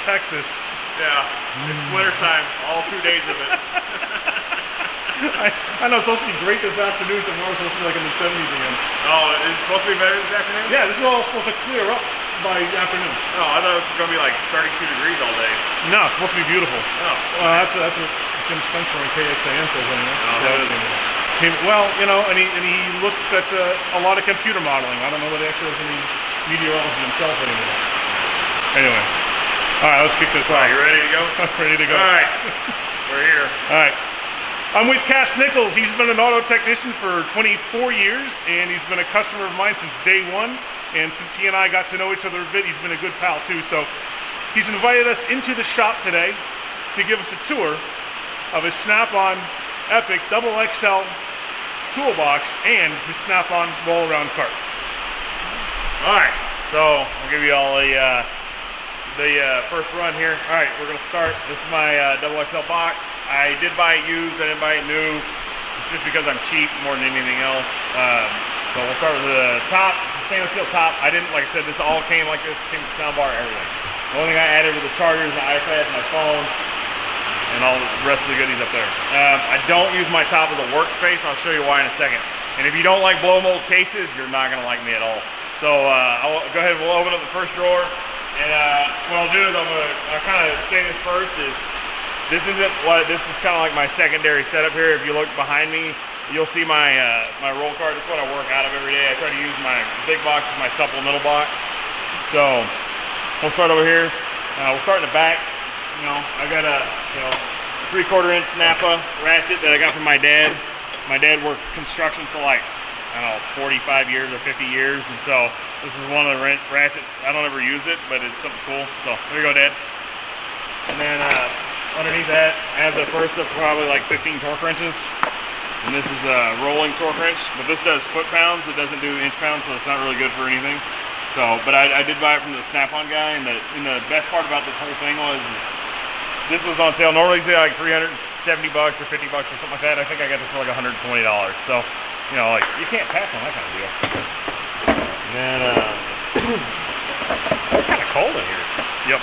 Texas. Yeah, it's wintertime, all 2 days of it. I know it's supposed to be great this afternoon. Tomorrow's supposed to be like in the 70s again. Oh, it's supposed to be better this afternoon? Yeah, this is all supposed to clear up by afternoon. Oh, I thought it was going to be like 32 degrees all day. No, it's supposed to be beautiful. Oh. That's what Jim Spencer on KXAN says anyway. Oh, that is. Well, you know, and he looks at a lot of computer modeling. I don't know whether he actually has any meteorology himself anymore. Anyway. All right, let's kick this off. You ready to go? I'm ready to go. All right, we're here. All right. I'm with Cass Nichols. He's been an auto technician for 24 years, and he's been a customer of mine since day one. And since he and I got to know each other a bit, he's been a good pal too. So he's invited us into the shop today to give us a tour of his Snap-on Epiq XXL toolbox and his Snap-on roll-around cart. All right, so I'll give you all the first run here. All right, we're gonna start. This is my XXL box. I did buy it used, I didn't buy it new. It's just because I'm cheap more than anything else. So we'll start with the top, stainless steel top. I didn't, like I said, this all came like this, came with the soundbar, everything. The only thing I added were the chargers, the iPad, my phone, and all the rest of the goodies up there. I don't use my top as a workspace. I'll show you why in a second. And if you don't like blow mold cases, you're not gonna like me at all. So I'll go ahead and we'll open up the first drawer. And what I'll do is I'll kind of say this first is, this is kind of like my secondary setup here. If you look behind me, you'll see my my roll cart. That's what I work out of every day. I try to use my big box as my supplemental box. So we'll start over here. We'll start in the back. You know, I got a 3/4 inch Napa ratchet that I got from my dad. My dad worked construction for like, I don't know, 45 years or 50 years, and so this is one of the ratchets. I don't ever use it, but it's something cool. So there you go, Dad. And then underneath that, I have the first of probably like 15 torque wrenches. And this is a rolling torque wrench, but this does foot pounds. It doesn't do inch pounds, so it's not really good for anything. So, but I did buy it from the Snap-on guy, and the best part about this whole thing was this was on sale. Normally it's like $370 or $50 or something like that. I think I got this for like $120. So, you know, like, you can't pass on that kind of deal. And then, it's kind of cold in here. Yep.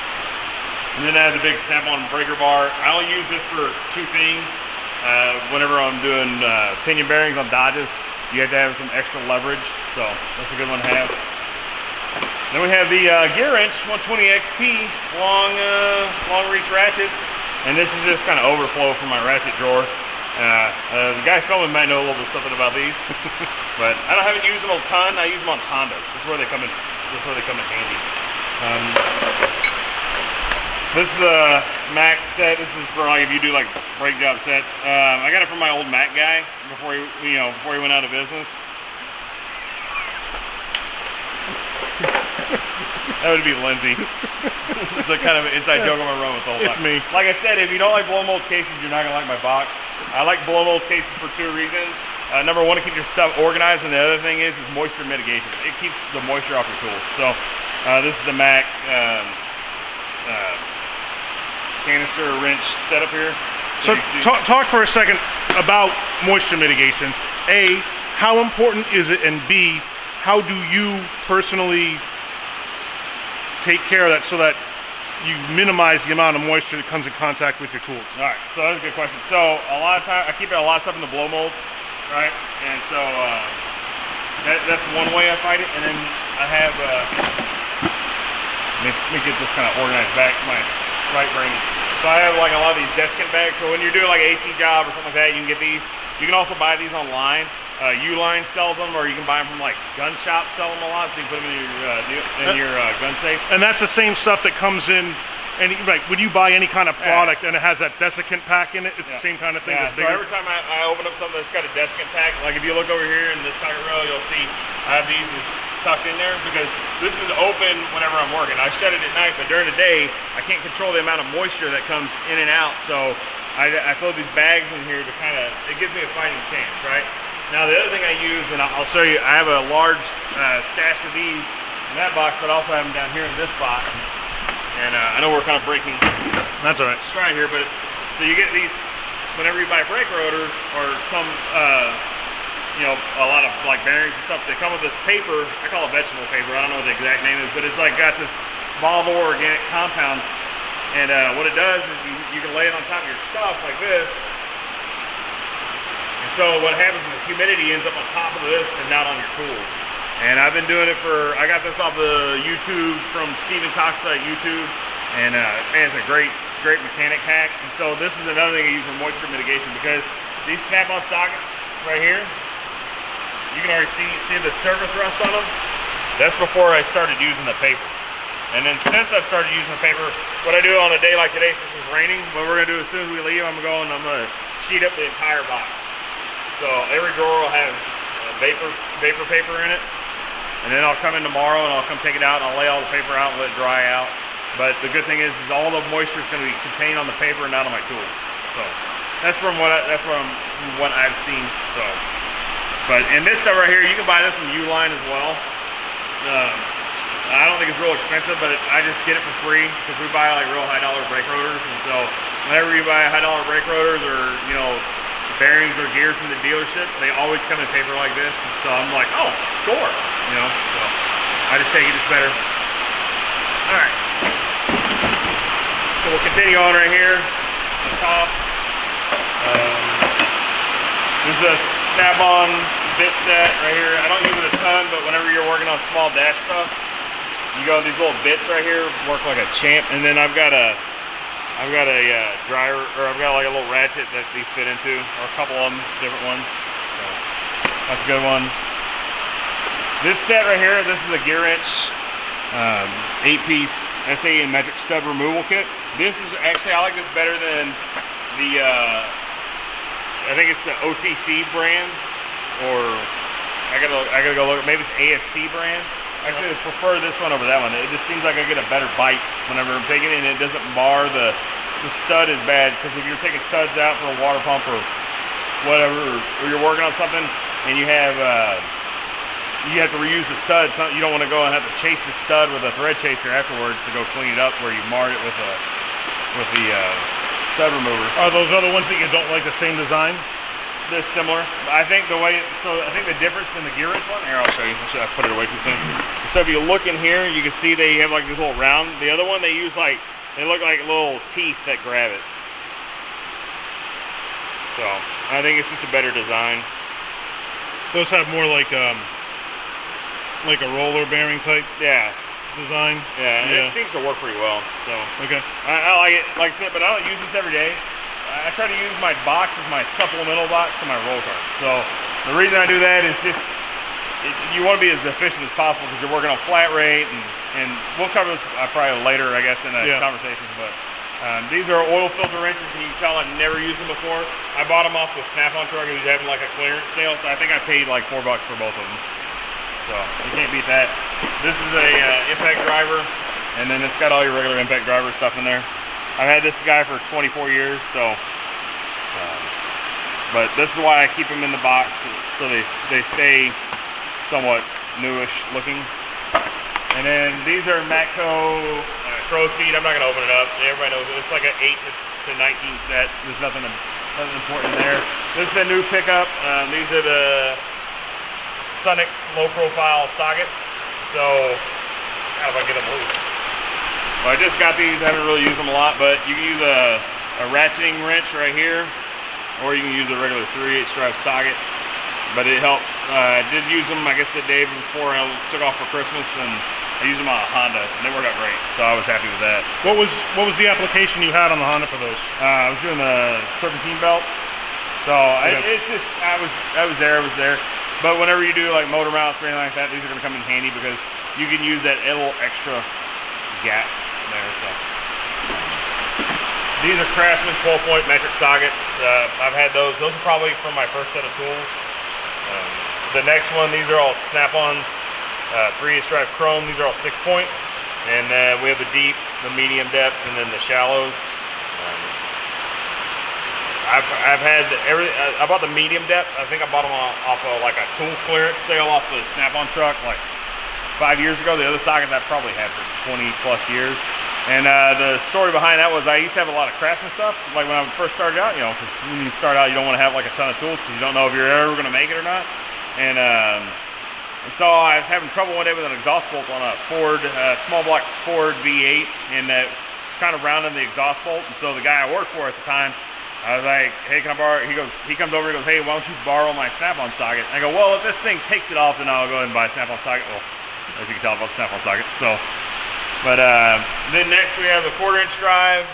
And then I have the big Snap-on breaker bar. I only use this for two things. Whenever I'm doing pinion bearings on Dodges, you have to have some extra leverage. So that's a good one to have. Then we have the gear wrench 120 XP long reach ratchets. And this is just kind of overflow from my ratchet drawer. The guy filming might know a little bit something about these, but I haven't used them a ton. I use them on Hondas. That's where they come in. That's where they come in handy. This is a Mac set. This is for like if you do like brake job sets. I got it from my old Mac guy before he went out of business. That would be Lindsay. It's a kind of an inside joke I'm gonna run with the whole time. It's me. Like I said, if you don't like blow mold cases, you're not gonna like my box. I like blow mold cases for two reasons. Number one, to keep your stuff organized, and the other thing is moisture mitigation. It keeps the moisture off your tools. So this is the Mac canister wrench setup here. So talk for a second about moisture mitigation. A, how important is it? And B, how do you personally take care of that so that you minimize the amount of moisture that comes in contact with your tools? All right, so that's a good question. So a lot of time, I keep a lot of stuff in the blow molds, right? And so that's one way I fight it. And then I have, let me get this kind of organized back to my right brain. So I have like a lot of these descant bags. So when you're doing like an AC job or something like that, you can get these. You can also buy these online. Uline sells them, or you can buy them from like gun shops, sell them a lot, so you can put them in your gun safe. And that's the same stuff that comes in. And like when you buy any kind of product and it has that desiccant pack in it, it's the same kind of thing. So every time I open up something that's got a desiccant pack, like if you look over here in this second row, you'll see I have these just tucked in there because this is open whenever I'm working. I shut it at night, but during the day, I can't control the amount of moisture that comes in and out. So I throw these bags in here to kind of, it gives me a fighting chance, right? Now the other thing I use, and I'll show you, I have a large stash of these in that box, but I also have them down here in this box. And I know we're kind of breaking that's all right. stride here, but so you get these whenever you buy brake rotors or some, a lot of like bearings and stuff. They come with this paper. I call it vegetable paper. I don't know what the exact name is, but it's like got this volatile organic compound. And what it does is you can lay it on top of your stuff like this. And so what happens is the humidity ends up on top of this and not on your tools. And I've been doing it I got this off the YouTube from Stephen Cox's YouTube. And man, it's a great mechanic hack. And so this is another thing I use for moisture mitigation, because these snap-on sockets right here, you can already see the surface rust on them. That's before I started using the paper. And then since I've started using the paper, what I do on a day like today, since it's raining, what we're gonna do as soon as we leave, I'm gonna sheet up the entire box. So every drawer will have vapor paper in it. And then I'll come in tomorrow and I'll come take it out and I'll lay all the paper out and let it dry out. But the good thing is all the moisture is gonna be contained on the paper and not on my tools. So that's from what I've seen. So, and this stuff right here, you can buy this from Uline as well. I don't think it's real expensive, but I just get it for free because we buy like real high dollar brake rotors. And so whenever you buy high dollar brake rotors or, you know, bearings or gears from the dealership, they always come in paper like this. And so I'm like, oh, score, you know. So I just take it as better. All right. So we'll continue on right here on the top. This is a snap-on bit set right here. I don't use it a ton, but whenever you're working on small dash stuff, you go with these little bits right here, work like a champ. And then I've got a dryer, or I've got like a little ratchet that these fit into, or a couple of them, different ones. So that's a good one. This set right here, this is a gear wrench, 8-piece SA and metric stud removal kit. This is actually, I like this better than the, I think it's the OTC brand, or I gotta go look, maybe it's AST brand. Actually, I prefer this one over that one. It just seems like I get a better bite whenever I'm taking it, and it doesn't bar the stud is bad, because if you're taking studs out for a water pump or whatever, or you're working on something and you have to reuse the stud, you don't want to go and have to chase the stud with a thread chaser afterwards to go clean it up where you marred it with the stud remover. Are those other ones that you don't like the same design? They're similar. I think I think the difference in the gear wrench one, here I'll show you. I put it away too soon. So if you look in here, you can see they have like this little round. The other one they use like, they look like little teeth that grab it. So I think it's just a better design. Those have more like a roller bearing type design. Yeah, and it seems to work pretty well. So okay, I like it, like I said, but I don't use this every day. I try to use my box as my supplemental box to my roll cart. So the reason I do that is just, you want to be as efficient as possible because you're working on flat rate, and we'll cover this probably later, I guess, in a conversation. But these are oil filter wrenches, and you can tell I've never used them before. I bought them off the Snap-on truck. He was having like a clearance sale, so I think I paid like $4 for both of them. So you can't beat that. This is a impact driver, and then it's got all your regular impact driver stuff in there. I've had this guy for 24 years, so, but this is why I keep them in the box, so they stay somewhat newish looking. And then these are Matco Crow Speed. I'm not going to open it up. Everybody knows it. It's like an 8 to 19 set. There's nothing important there. This is a new pickup. These are the Sunix low profile sockets. So, how do I get them loose? Well, I just got these, I haven't really used them a lot, but you can use a ratcheting wrench right here, or you can use a regular 3/8 drive socket, but it helps. I did use them, I guess, the day before I took off for Christmas, and I used them on a Honda, and they worked out great, so I was happy with that. What was the application you had on the Honda for those? I was doing the serpentine belt, so it's just, I was there, but whenever you do like motor mounts or anything like that, these are going to come in handy because you can use that little extra gap there. So these are Craftsman 12-point metric sockets. I've had those. Those are probably from my first set of tools. The next one, these are all Snap-on 3/8 drive chrome. These are all 6-point, and we have the deep, the medium depth, and then the shallows. I've had I bought the medium depth. I think I bought them off of like a tool clearance sale off the Snap-on truck like 5 years ago. The other sockets I probably had for 20 plus years. And the story behind that was I used to have a lot of Craftsman stuff, like when I first started out, you know, because when you start out, you don't want to have like a ton of tools because you don't know if you're ever going to make it or not. And And so I was having trouble one day with an exhaust bolt on a Ford, small block Ford V8, and it was kind of rounding the exhaust bolt. And so the guy I worked for at the time, I was like, hey, can I borrow? He comes over, he goes, hey, why don't you borrow my snap-on socket? I go, well, if this thing takes it off, then I'll go ahead and buy a snap-on socket. Well, as you can tell about snap-on sockets. So, but then next we have the 1/4-inch drives.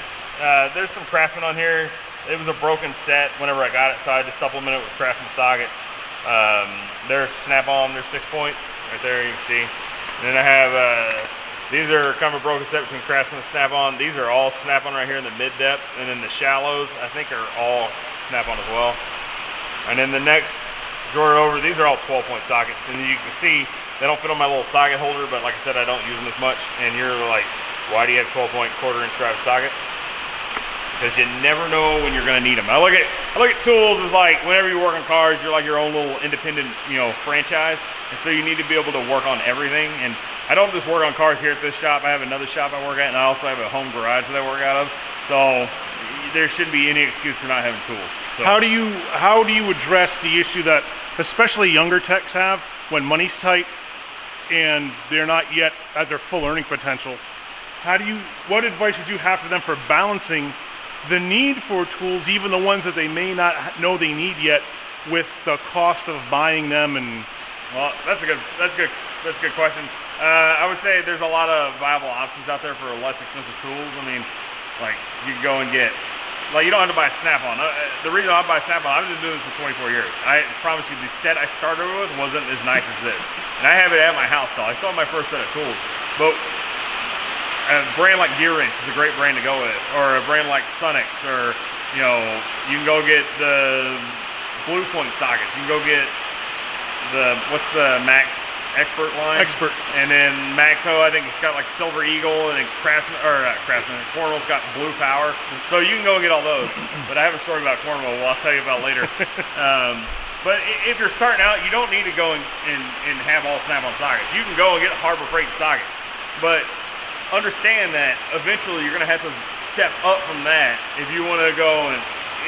There's some Craftsman on here. It was a broken set whenever I got it, so I had to supplement it with Craftsman sockets. There's snap-on, there's 6 points right there, you can see. And then I have, these are kind of a broken set between Craftsman and snap-on. These are all snap-on right here in the mid-depth, and then the shallows, I think, are all snap-on as well. And then the next drawer over, these are all 12-point sockets, and you can see they don't fit on my little socket holder, but like I said, I don't use them as much. And you're like, why do you have 12-point 1/4-inch drive sockets? Because you never know when you're going to need them. I look at tools as like whenever you work on cars, you're like your own little independent, franchise, and so you need to be able to work on everything. And I don't just work on cars here at this shop. I have another shop I work at, and I also have a home garage that I work out of. So there shouldn't be any excuse for not having tools. So, how do you address the issue that especially younger techs have when money's tight and they're not yet at their full earning potential? What advice would you have for them for balancing the need for tools, even the ones that they may not know they need yet, with the cost of buying them? And well, that's a good question. I would say there's a lot of viable options out there for less expensive tools. I mean, like you can go and get, like you don't have to buy a snap-on. The reason I buy snap-on, I've been doing this for 24 years. I promise you, the set I started with wasn't as nice as this, and I have it at my house still. I still have my first set of tools, but a brand like Gear Wrench is a great brand to go with, or a brand like Sunix, or you can go get the Blue Point sockets. You can go get what's the Max Expert line? Expert. And then Matco, I think it's got like Silver Eagle, and then Cornwell's got Blue Power. So you can go and get all those. But I have a story about Cornwell I'll tell you about later. But if you're starting out, you don't need to go and have all snap-on sockets. You can go and get Harbor Freight sockets. But understand that eventually you're going to have to step up from that if you want to go, and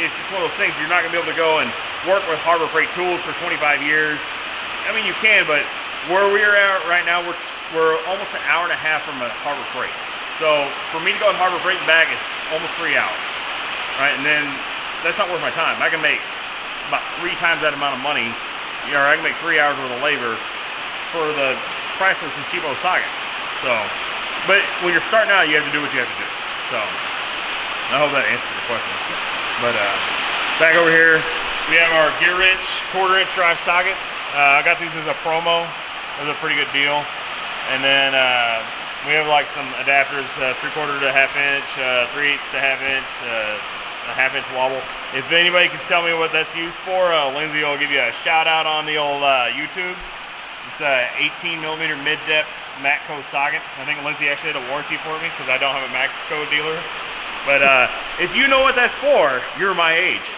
it's just one of those things. You're not going to be able to go and work with Harbor Freight tools for 25 years. I mean, you can, but where we're at right now, we're almost an hour and a half from a Harbor Freight. So for me to go to Harbor Freight and back, it's almost 3 hours, right? And then that's not worth my time. I can make about 3 times that amount of money, or I can make 3 hours worth of labor for the price of some cheapo sockets. So, but when you're starting out, you have to do what you have to do. So I hope that answers the question. But back over here, we have our Gear Wrench 1/4-inch drive sockets. I got these as a promo. It was a pretty good deal. And then we have like some adapters, 3/4 to 1/2 inch, 3/8 to 1/2 inch, a 1/2 inch wobble. If anybody can tell me what that's used for, Lindsay will give you a shout out on the old YouTubes. It's a 18mm mid-depth Matco socket. I think Lindsay actually had a warranty for me because I don't have a Matco dealer. But if you know what that's for, you're my age.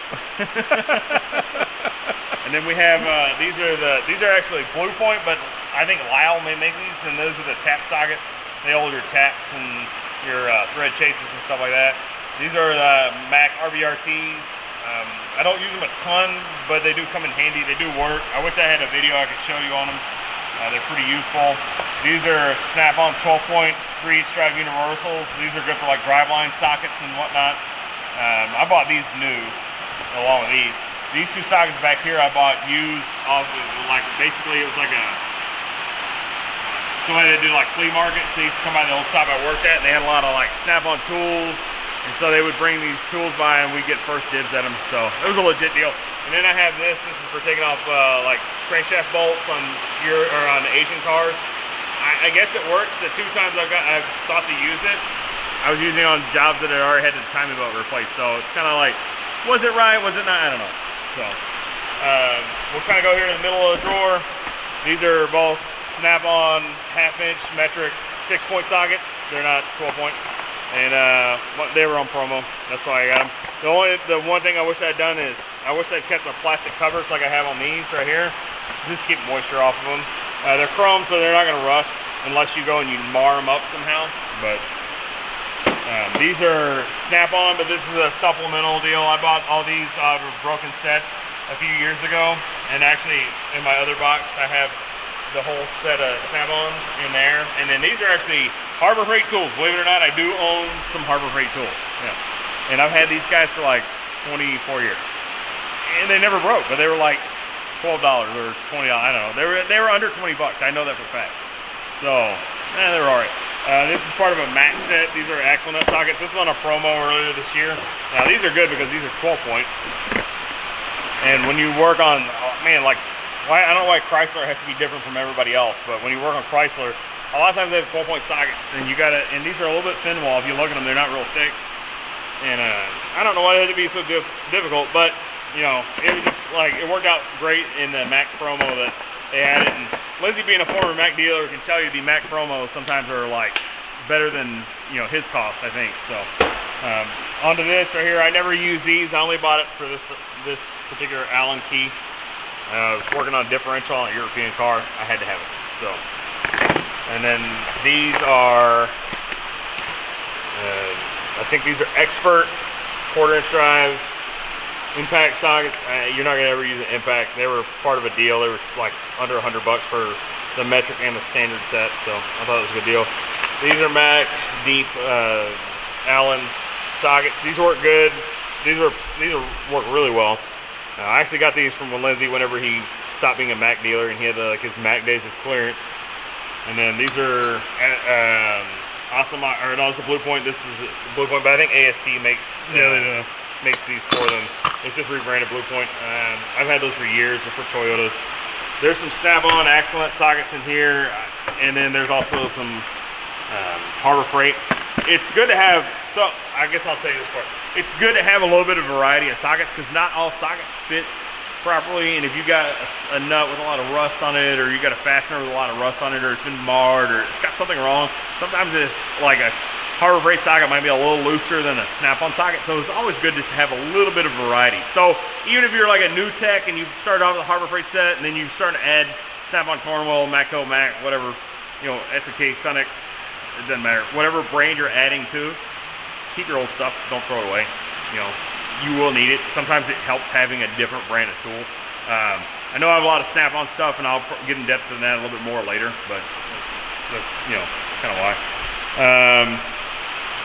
And then we have these are actually Blue Point, but I think Lyle may make these, and those are the tap sockets. They hold your taps and your thread chasers and stuff like that. These are the Mac RBRTs. I don't use them a ton, but they do come in handy. They do work. I wish I had a video I could show you on them. They're pretty useful. These are snap-on 12-point 3/8 drive universals. These are good for like driveline sockets and whatnot. I bought these new along with these. These 2 sockets back here I bought used off of, like, basically it was like somebody that did like flea markets. They used to come by the old shop I worked at, and they had a lot of like snap-on tools, and so they would bring these tools by and we'd get first dibs at them. So it was a legit deal. And then I have this is for taking off like crankshaft bolts on on Asian cars. I guess it works. The 2 times I've thought to use it, I was using it on jobs that I already had the timing belt replaced. So it's kind of like, was it right? Was it not? I don't know. So we'll kind of go here in the middle of the drawer. These are both snap-on 1/2 inch metric 6-point sockets. They're not 12-point, and they were on promo. That's why I got them. The one thing I wish I'd done is I wish I'd kept the plastic covers like I have on these right here, just to keep moisture off of them. They're chrome, so they're not going to rust unless you go and you mar them up somehow. But these are snap-on, but this is a supplemental deal. I bought all these out of a broken set a few years ago, and actually in my other box I have the whole set of snap-on in there. And then these are actually Harbor Freight tools. Believe it or not, I do own some Harbor Freight tools. Yes. And I've had these guys for like 24 years. And they never broke, but they were like $12 or $20. I don't know. They were under 20 bucks. I know that for a fact. So, they were all right. This is part of a Mac set. These are axle nut sockets. This was on a promo earlier this year. Now these are good because these are 12-point. And when you work on, man, like, I don't know why Chrysler has to be different from everybody else, but when you work on Chrysler, a lot of times they have 12-point sockets, and and these are a little bit thin wall. If you look at them, they're not real thick. And I don't know why they had to be so difficult, but you know, it was just like, it worked out great in the Mac promo that they had it. And Lindsay, being a former Mac dealer, can tell you the Mac promos sometimes are like better than, you know, his costs, I think. So onto this right here. I never use these. I only bought it for this particular Allen key. I was working on a differential on a European car. I had to have it. So, and then these are, I think these are Expert 1/4-inch drive impact sockets. You're not gonna ever use an impact. They were part of a deal. They were like under 100 bucks for the metric and the standard set. So I thought it was a good deal. These are Mac deep Allen sockets. These work good. These work really well. I actually got these from Lindsay whenever he stopped being a Mac dealer, and he had like his Mac days of clearance. And then these are awesome. Or no, it's a Blue Point. This is a Blue Point, but I think AST makes makes these for them. It's just rebranded Blue Point. I've had those for years. They're for Toyotas. There's some snap-on axle nut sockets in here, and then there's also some Harbor Freight. It's good to have. So I guess I'll tell you this part. It's good to have a little bit of variety of sockets because not all sockets fit properly. And if you got a nut with a lot of rust on it, or you got a fastener with a lot of rust on it, or it's been marred, or it's got something wrong, sometimes it's like a Harbor Freight socket might be a little looser than a snap-on socket. So it's always good just to have a little bit of variety. So even if you're like a new tech and you start off with a Harbor Freight set, and then you start to add snap-on Cornwell, Matco, Mac, whatever, you know, SK, Sunex, it doesn't matter. Whatever brand you're adding to, keep your old stuff, don't throw it away. You know, you will need it. Sometimes it helps having a different brand of tool. I know I have a lot of snap-on stuff, and I'll get in depth in that a little bit more later, but that's, you know, kind of why.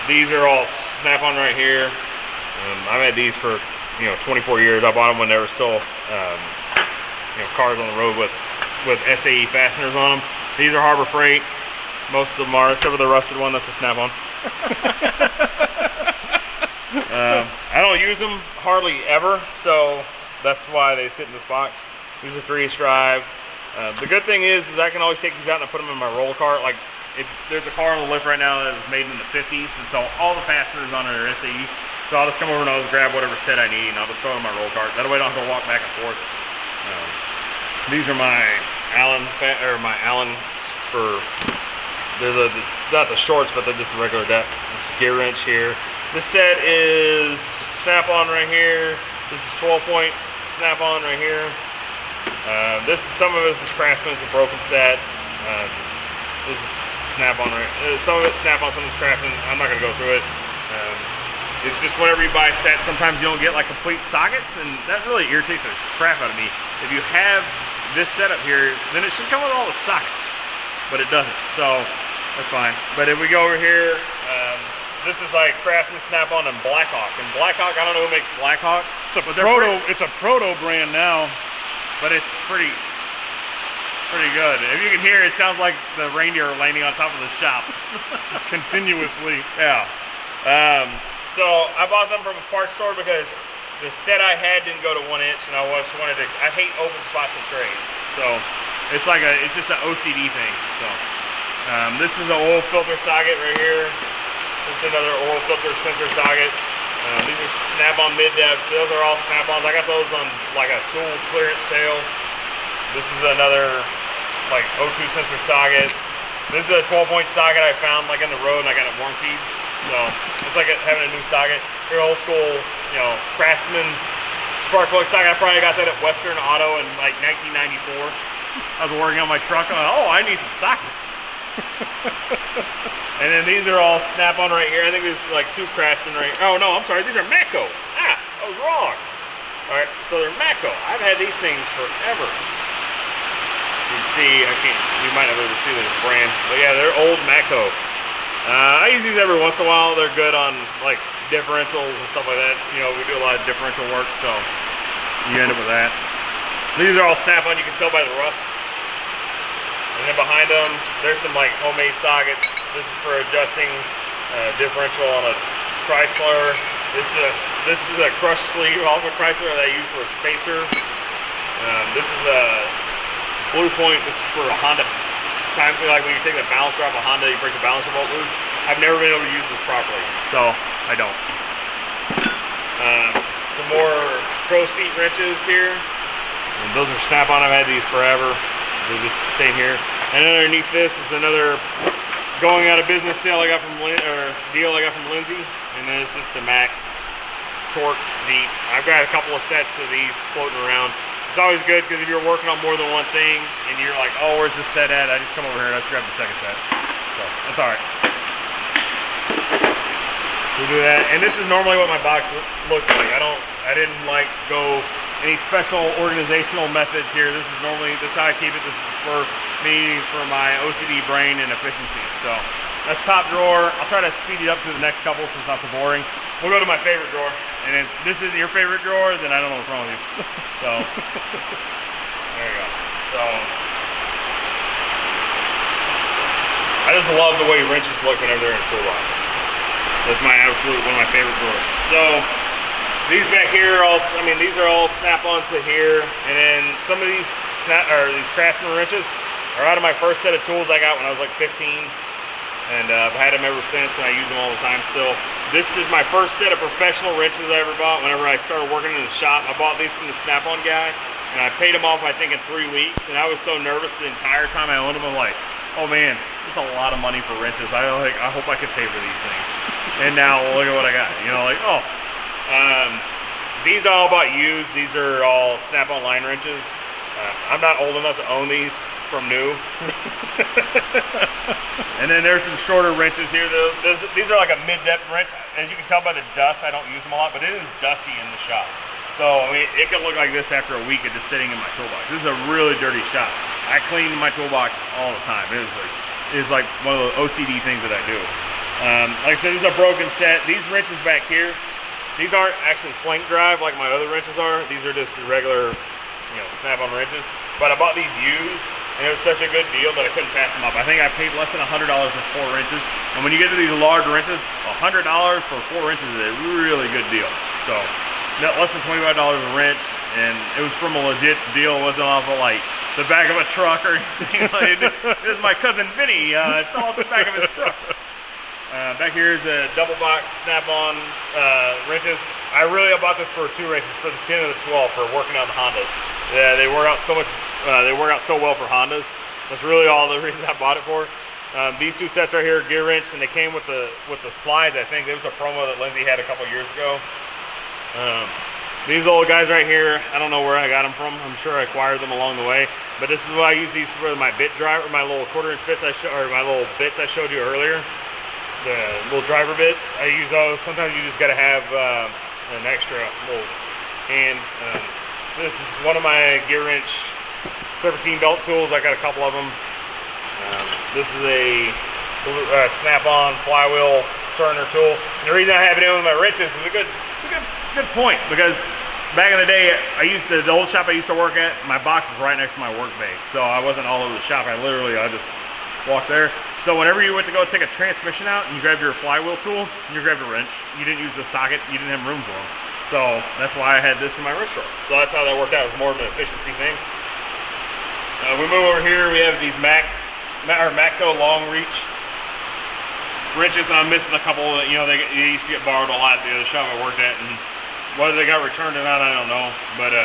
These are all snap-on right here. I've had these for, you know, 24 years. I bought them when they were still, you know, cars on the road with SAE fasteners on them. These are Harbor Freight. Most of them are, except for the rusted one. That's a snap-on. I don't use them hardly ever, so that's why they sit in this box. These are 3-inch drive. The good thing is I can always take these out and put them in my roll cart. Like, if there's a car on the lift right now that was made in the 50s, and so all the fasteners on it are SAE. So I'll just come over and I'll just grab whatever set I need, and I'll just throw it in my roll cart. That way I don't have to walk back and forth. These are my Allen for. They're not the shorts, but they're just the regular depth. This gear wrench here. This set is snap-on right here. This is 12-point snap-on right here. Some of this is Craftsman. It's a broken set. This is snap-on right. Some of it's snap-on, some of it's Craftsman. I'm not gonna go through it. It's just whenever you buy sets, sometimes you don't get like complete sockets, and that really irritates the crap out of me. If you have this setup here, then it should come with all the sockets, but it doesn't. So that's fine. But if we go over here, this is like Craftsman snap-on and Blackhawk. And Blackhawk, I don't know who makes Blackhawk. It's a proto brand now, but it's pretty good. If you can hear, it sounds like the reindeer are landing on top of the shop continuously. Yeah. So I bought them from a parts store because the set I had didn't go to 1 inch, and I hate open spots and trays. So it's just an OCD thing. So this is an oil filter socket right here. This is another oil filter sensor socket. These are snap-on mid-depths. Those are all snap-ons. I got those on like a tool clearance sale. This is another like O2 sensor socket. This is a 12-point socket I found like in the road, and I got it warranty. So it's like having a new socket. Your old school, you know, Craftsman spark plug socket. I probably got that at Western Auto in like 1994. I was working on my truck. I need some sockets. And then these are all snap-on right here. I think there's like 2 Craftsman right. Oh no, I'm sorry. These are Matco. I was wrong. All right, so they're Matco. I've had these things forever. You can see, you might not be able to see the brand, but yeah, they're old Matco. I use these every once in a while. They're good on like differentials and stuff like that. You know, we do a lot of differential work, so you end up with that. These are all snap-on. You can tell by the rust. And then behind them, there's some like homemade sockets. This is for adjusting differential on a Chrysler. This is a crushed sleeve off a Chrysler that I use for a spacer. This is a Blue Point. This is for a Honda. Times like when you take the balancer off a Honda, you break the balancer bolt loose. I've never been able to use this properly, so I don't. Some more crow's feet wrenches here. And those are snap-on. I've had these forever. They just stay here. And underneath this is another going out of business sale I got from deal I got from Lindsay. And then it's just the Mac Torx Deep. I've got a couple of sets of these floating around. It's always good because if you're working on more than one thing and you're like, oh, where's this set at? I just come over here and I just grab the second set. So that's all right. We'll do that. And this is normally what my box looks like. I didn't like go any special organizational methods here. This is how I keep it. This is for me, for my OCD brain and efficiency. So that's top drawer. I'll try to speed it up to the next couple so it's not so boring. We'll go to my favorite drawer. And if this is your favorite drawer, then I don't know what's wrong with you. So, there you go. So, I just love the way wrenches look whenever they're in a toolbox. That's one of my favorite drawers. So, these back here, these are all snap-on to here. And then some of these Craftsman wrenches are out of my first set of tools I got when I was like 15. And I've had them ever since, and I use them all the time still. This is my first set of professional wrenches I ever bought whenever I started working in the shop. I bought these from the Snap-on guy, and I paid them off, I think, in 3 weeks. And I was so nervous the entire time I owned them. I'm like, oh man, this is a lot of money for wrenches. I hope I could pay for these things. And now look at what I got. You know, like, oh. These are all about used. These are all Snap-on line wrenches. I'm not old enough to own these from new. And then there's some shorter wrenches here. These are like a mid-depth wrench. As you can tell by the dust, I don't use them a lot, but it is dusty in the shop. So, I mean, it can look like this after a week of just sitting in my toolbox. This is a really dirty shop. I clean my toolbox all the time. It's like one of the OCD things that I do. Like I said, this is a broken set. These wrenches back here, these aren't actually flank drive like my other wrenches are. These are just the regular, Snap-on wrenches. But I bought these used, and it was such a good deal that I couldn't pass them up. I think I paid less than $100 for 4 wrenches. And when you get to these large wrenches, $100 for 4 wrenches is a really good deal. So, less than $25 a wrench, and it was from a legit deal. It wasn't off of like the back of a truck or anything. This is my cousin Vinny. It's all the back of his truck. Back here is a double box Snap-on wrenches. I really bought this for 2 wrenches, for the 10 and the 12, for working on the Hondas. Yeah, they work out so much. They work out so well for Hondas. That's really all the reason I bought it for. These 2 sets right here, gear wrench, and they came with the slides. I think there was a promo that Lindsay had a couple years ago. These old guys right here, I don't know where I got them from. I'm sure I acquired them along the way. But this is what I use these for, my bit driver, my little 1/4 inch bits my little bits I showed you earlier. The little driver bits. I use those. Sometimes you just gotta have an extra little hand. This is one of my gear wrench serpentine belt tools. I got a couple of them. This is a Snap-on flywheel turner tool. And the reason I have it in with my wrenches is it's a good point, because back in the day, the old shop I used to work at, my box was right next to my work bay, so I wasn't all over the shop. I just walked there. So whenever you went to go take a transmission out and you grabbed your flywheel tool and you grabbed a wrench, you didn't use the socket, you didn't have room for them. So that's why I had this in my wrench drawer. So that's how that worked out. It was more of an efficiency thing. We move over here, we have these Matco long reach wrenches, and I'm missing a couple that, they used to get borrowed a lot at the other shop I worked at, and whether they got returned or not, I don't know. But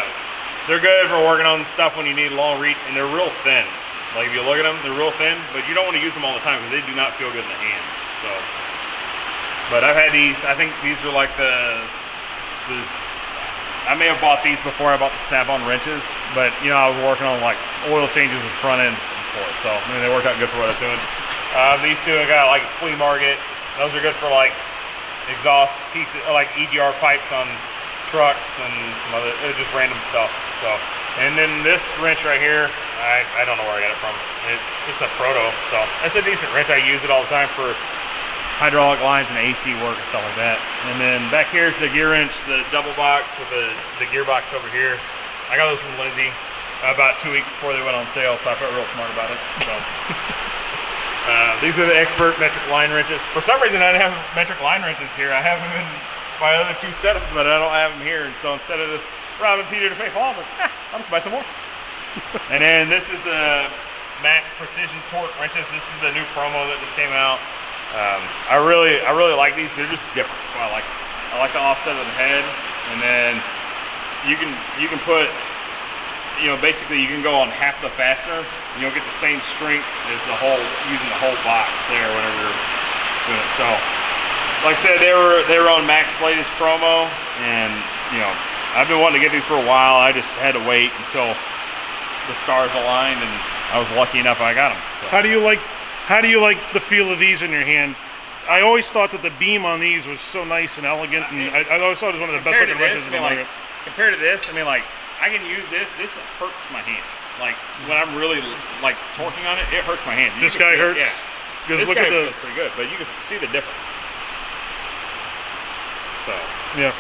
they're good for working on stuff when you need long reach, and they're real thin. Like if you look at them, they're real thin, but you don't want to use them all the time because they do not feel good in the hand. So, but I've had these. I think these are like I may have bought these before I bought the Snap-on wrenches, but I was working on like oil changes and front ends and forth. So I mean, they worked out good for what I was doing. These 2 I got like flea market. Those are good for like exhaust pieces, like EGR pipes on trucks and some other just random stuff. So And then this wrench right here, I don't know where I got it from. It's a Proto, so it's a decent wrench. I use it all the time for hydraulic lines and AC work and stuff like that. And then back here is the gear wrench, the double box with the gearbox over here. I got those from Lindsay about 2 weeks before they went on sale, so I felt real smart about it. So these are the expert metric line wrenches. For some reason, I didn't have metric line wrenches here. I have them in my other 2 setups, but I don't have them here. And so instead of this robbing Peter to pay Paul, I'm like, I'm just buy some more. And then this is the Mac Precision Torque wrenches. This is the new promo that just came out. I really like these. They're just different, so I like them. I like the offset of the head, and then you can put, you know, basically you can go on half the fastener and you'll get the same strength as the whole, using the whole box there whenever you're doing it. So like I said, they were on Mac's latest promo, and you know, I've been wanting to get these for a while. I just had to wait until the stars aligned, and I was lucky enough I got them. So. How do you like the feel of these in your hand? I always thought that the beam on these was so nice and elegant, and I always thought it was one of the best looking wrenches in the market. Compared to this, I mean, like, I can use this. This hurts my hands. Like, when I'm really, like, torquing on it, it hurts my hands. This guy hurts? Yeah. Because look at the... feels pretty good, but you can see the difference. So. Yeah.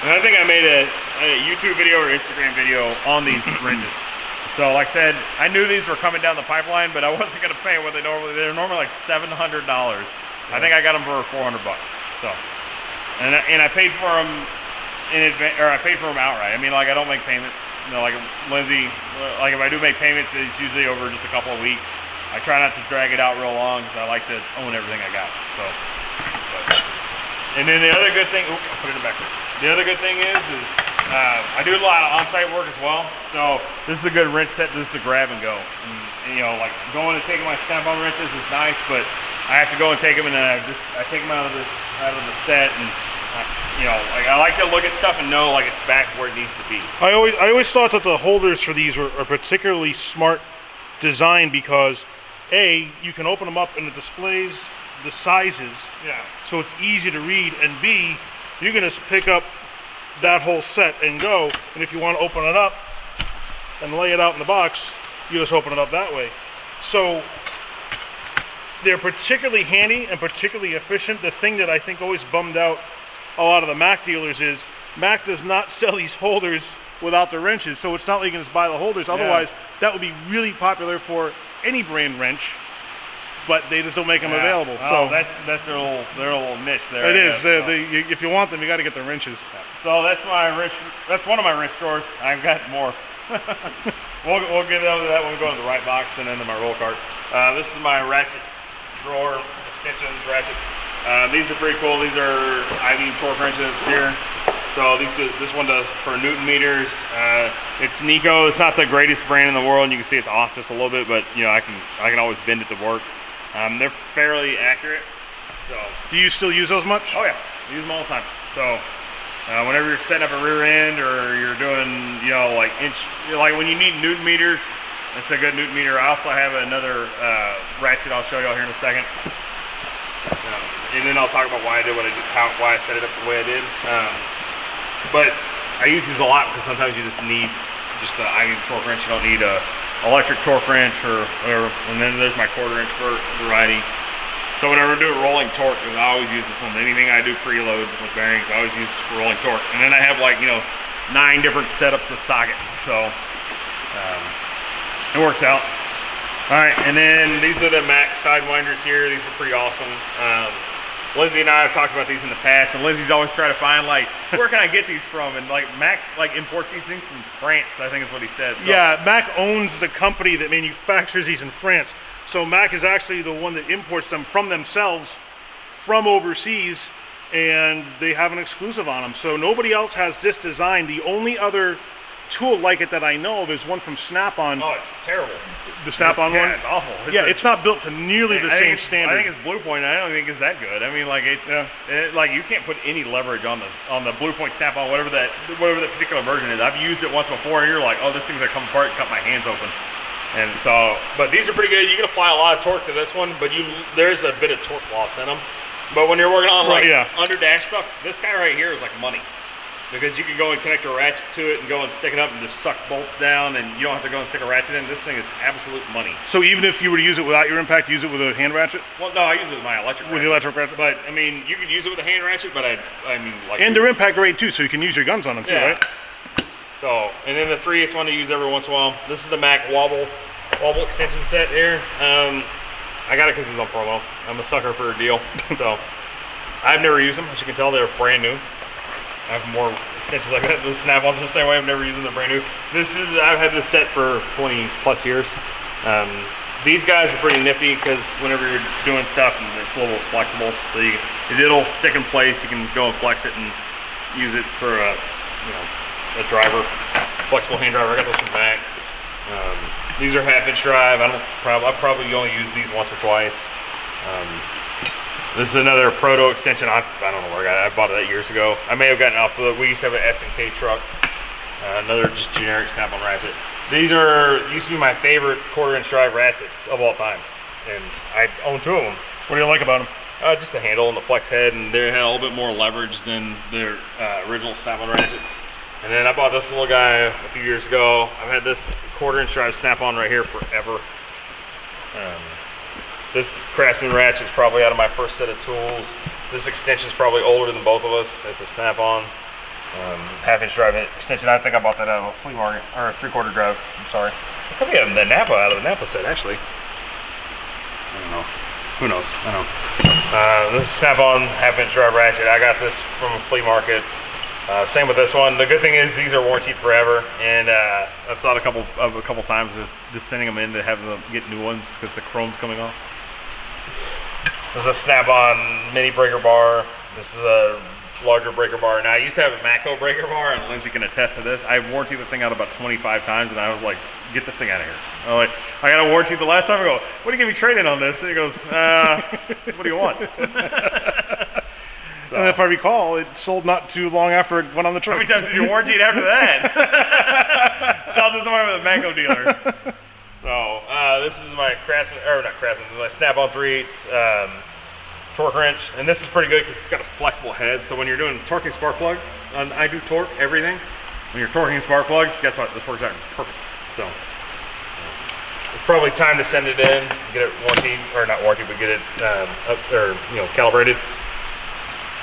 And I think I made a YouTube video or Instagram video on these wrenches. So, like I said, I knew these were coming down the pipeline, but I wasn't going to pay what they're normally like $700. I think I got them for $400. So, and I paid for them in advance, or I paid for them outright. I mean, like, I don't make payments. You know, like Lindsay, like if I do make payments, it's usually over just a couple of weeks. I try not to drag it out real long because I like to own everything I got. So, and then the other good thing, oops, I'll put it backwards. The other good thing is I do a lot of on-site work as well. So this is a good wrench set just to grab and go. And, you know, like going and taking my snap-on wrenches is nice, but I have to go and take them, and then I take them out of the set, and you know, like I like to look at stuff and know like it's back where it needs to be. I always thought that the holders for these are particularly smart design because A, you can open them up and it displays the sizes, so it's easy to read, and B, you can just pick up that whole set and go, and if you want to open it up and lay it out in the box, you just open it up that way. So they're particularly handy and particularly efficient. The thing that I think always bummed out a lot of the Mac dealers is Mac does not sell these holders without the wrenches, so it's not like you can just buy the holders. Otherwise, that would be really popular for any brand wrench, but they just don't make them available. Oh, so that's their little niche there. It is. If you want them, you got to get the wrenches. So that's my wrench. That's one of my wrench drawers. I've got more. we'll get into that when we go into the right box and into my roll cart. This is my ratchet drawer extensions, ratchets. These are pretty cool. These are IV torque wrenches here. So this one does for Newton meters. It's Nico. It's not the greatest brand in the world, and you can see it's off just a little bit, but you know I can always bend it to work. They're fairly accurate. So. Do you still use those much? Oh yeah, I use them all the time. So whenever you're setting up a rear end or you're doing, you know, like when you need Newton meters, that's a good Newton meter. I also have another ratchet I'll show y'all here in a second. And then I'll talk about why I did what I did, why I set it up the way I did. But I use these a lot because sometimes you just need just the IV torque wrench. You don't need a electric torque wrench or whatever. And then there's my 1/4 inch variety. So whenever I do rolling torque, I always use this on anything I do preload with bearings. I always use this for rolling torque. And then I have like, you know, 9 different setups of sockets. So it works out. All right, and then these are the Mac sidewinders here. These are pretty awesome. Lindsay and I have talked about these in the past, and Lindsay's always trying to find like, where can I get these from? And like Mac like imports these things from France, I think is what he said. So. Yeah, Mac owns a company that manufactures these in France. So Mac is actually the one that imports them from themselves, from overseas, and they have an exclusive on them. So nobody else has this design. The only other tool like it that I know of is one from Snap-on. Oh, it's terrible. The Snap-on one? It's awful. It's not built to nearly the same standard. I think it's Blue Point. I don't think it's that good. I mean, like like you can't put any leverage on the Blue Point Snap-on, whatever that particular version is. I've used it once before, and you're like, oh, this thing's gonna come apart and cut my hands open. And so, but these are pretty good. You can apply a lot of torque to this one, but there's a bit of torque loss in them. But when you're working on like under dash stuff, this guy right here is like money. because you can go and connect a ratchet to it and go and stick it up and just suck bolts down, and you don't have to go and stick a ratchet in. This thing is absolute money. So even if you were to use it without your impact, use it with a hand ratchet? Well, no, I use it with my electric ratchet. With the electric ratchet? But, I mean, you could use it with a hand ratchet, but I mean, like... And they're impact grade too, so you can use your guns on them too, yeah. right? So, and then the 3/8 one to use every once in a while. This is the Mac wobble extension set here. I got it because it's on promo. I'm a sucker for a deal. So, I've never used them. As you can tell, they're brand new. I have more extensions like that. The snap-ons are the same way. I've never used them. They're brand new. I've had this set for 20 plus years. These guys are pretty nifty because whenever you're doing stuff, it's a little flexible. So it'll stick in place. You can go and flex it and use it for a driver, flexible hand driver. I got those from Mac. These are 1/2 inch drive. I probably only use these once or twice. This is another proto extension. I don't know where I got it. I bought it years ago. I may have gotten it off of we used to have an S&K truck. Another just generic snap-on ratchet. These used to be my favorite 1/4 inch drive ratchets of all time, and I own 2 of them. What do you like about them? Just the handle and the flex head, and they had a little bit more leverage than their original snap-on ratchets. And then I bought this little guy a few years ago. I've had this 1/4 inch drive snap-on right here forever. This Craftsman ratchet is probably out of my first set of tools. This extension is probably older than both of us. It's a snap-on 1/2 inch drive extension. I think I bought that out of a flea market, or a 3/4 drive. I'm sorry. It could be out of the Napa set actually. I don't know. Who knows? I don't know. This is snap-on 1/2 inch drive ratchet. I got this from a flea market. Same with this one. The good thing is these are warranted forever, and I've thought a couple times of just sending them in to have them get new ones because the chrome's coming off. This is a snap-on mini breaker bar. This is a larger breaker bar. Now I used to have a Matco breaker bar, and Lindsay can attest to this. I warranted the thing out about 25 times, and I was like, get this thing out of here. I'm like, I got a warranty the last time. I go, what do you give me trade-in on this? And he goes, what do you want? And if I recall, it sold not too long after it went on the truck. How many times did you warranty it after that? Sold to somebody with a Matco dealer. So this is my my snap-on 3/8 torque wrench, and this is pretty good because it's got a flexible head. So when you're doing torquing spark plugs, I do torque everything. When you're torquing spark plugs, guess what? This works out perfect. So it's probably time to send it in, get it warranted, or not warranted, but get it calibrated.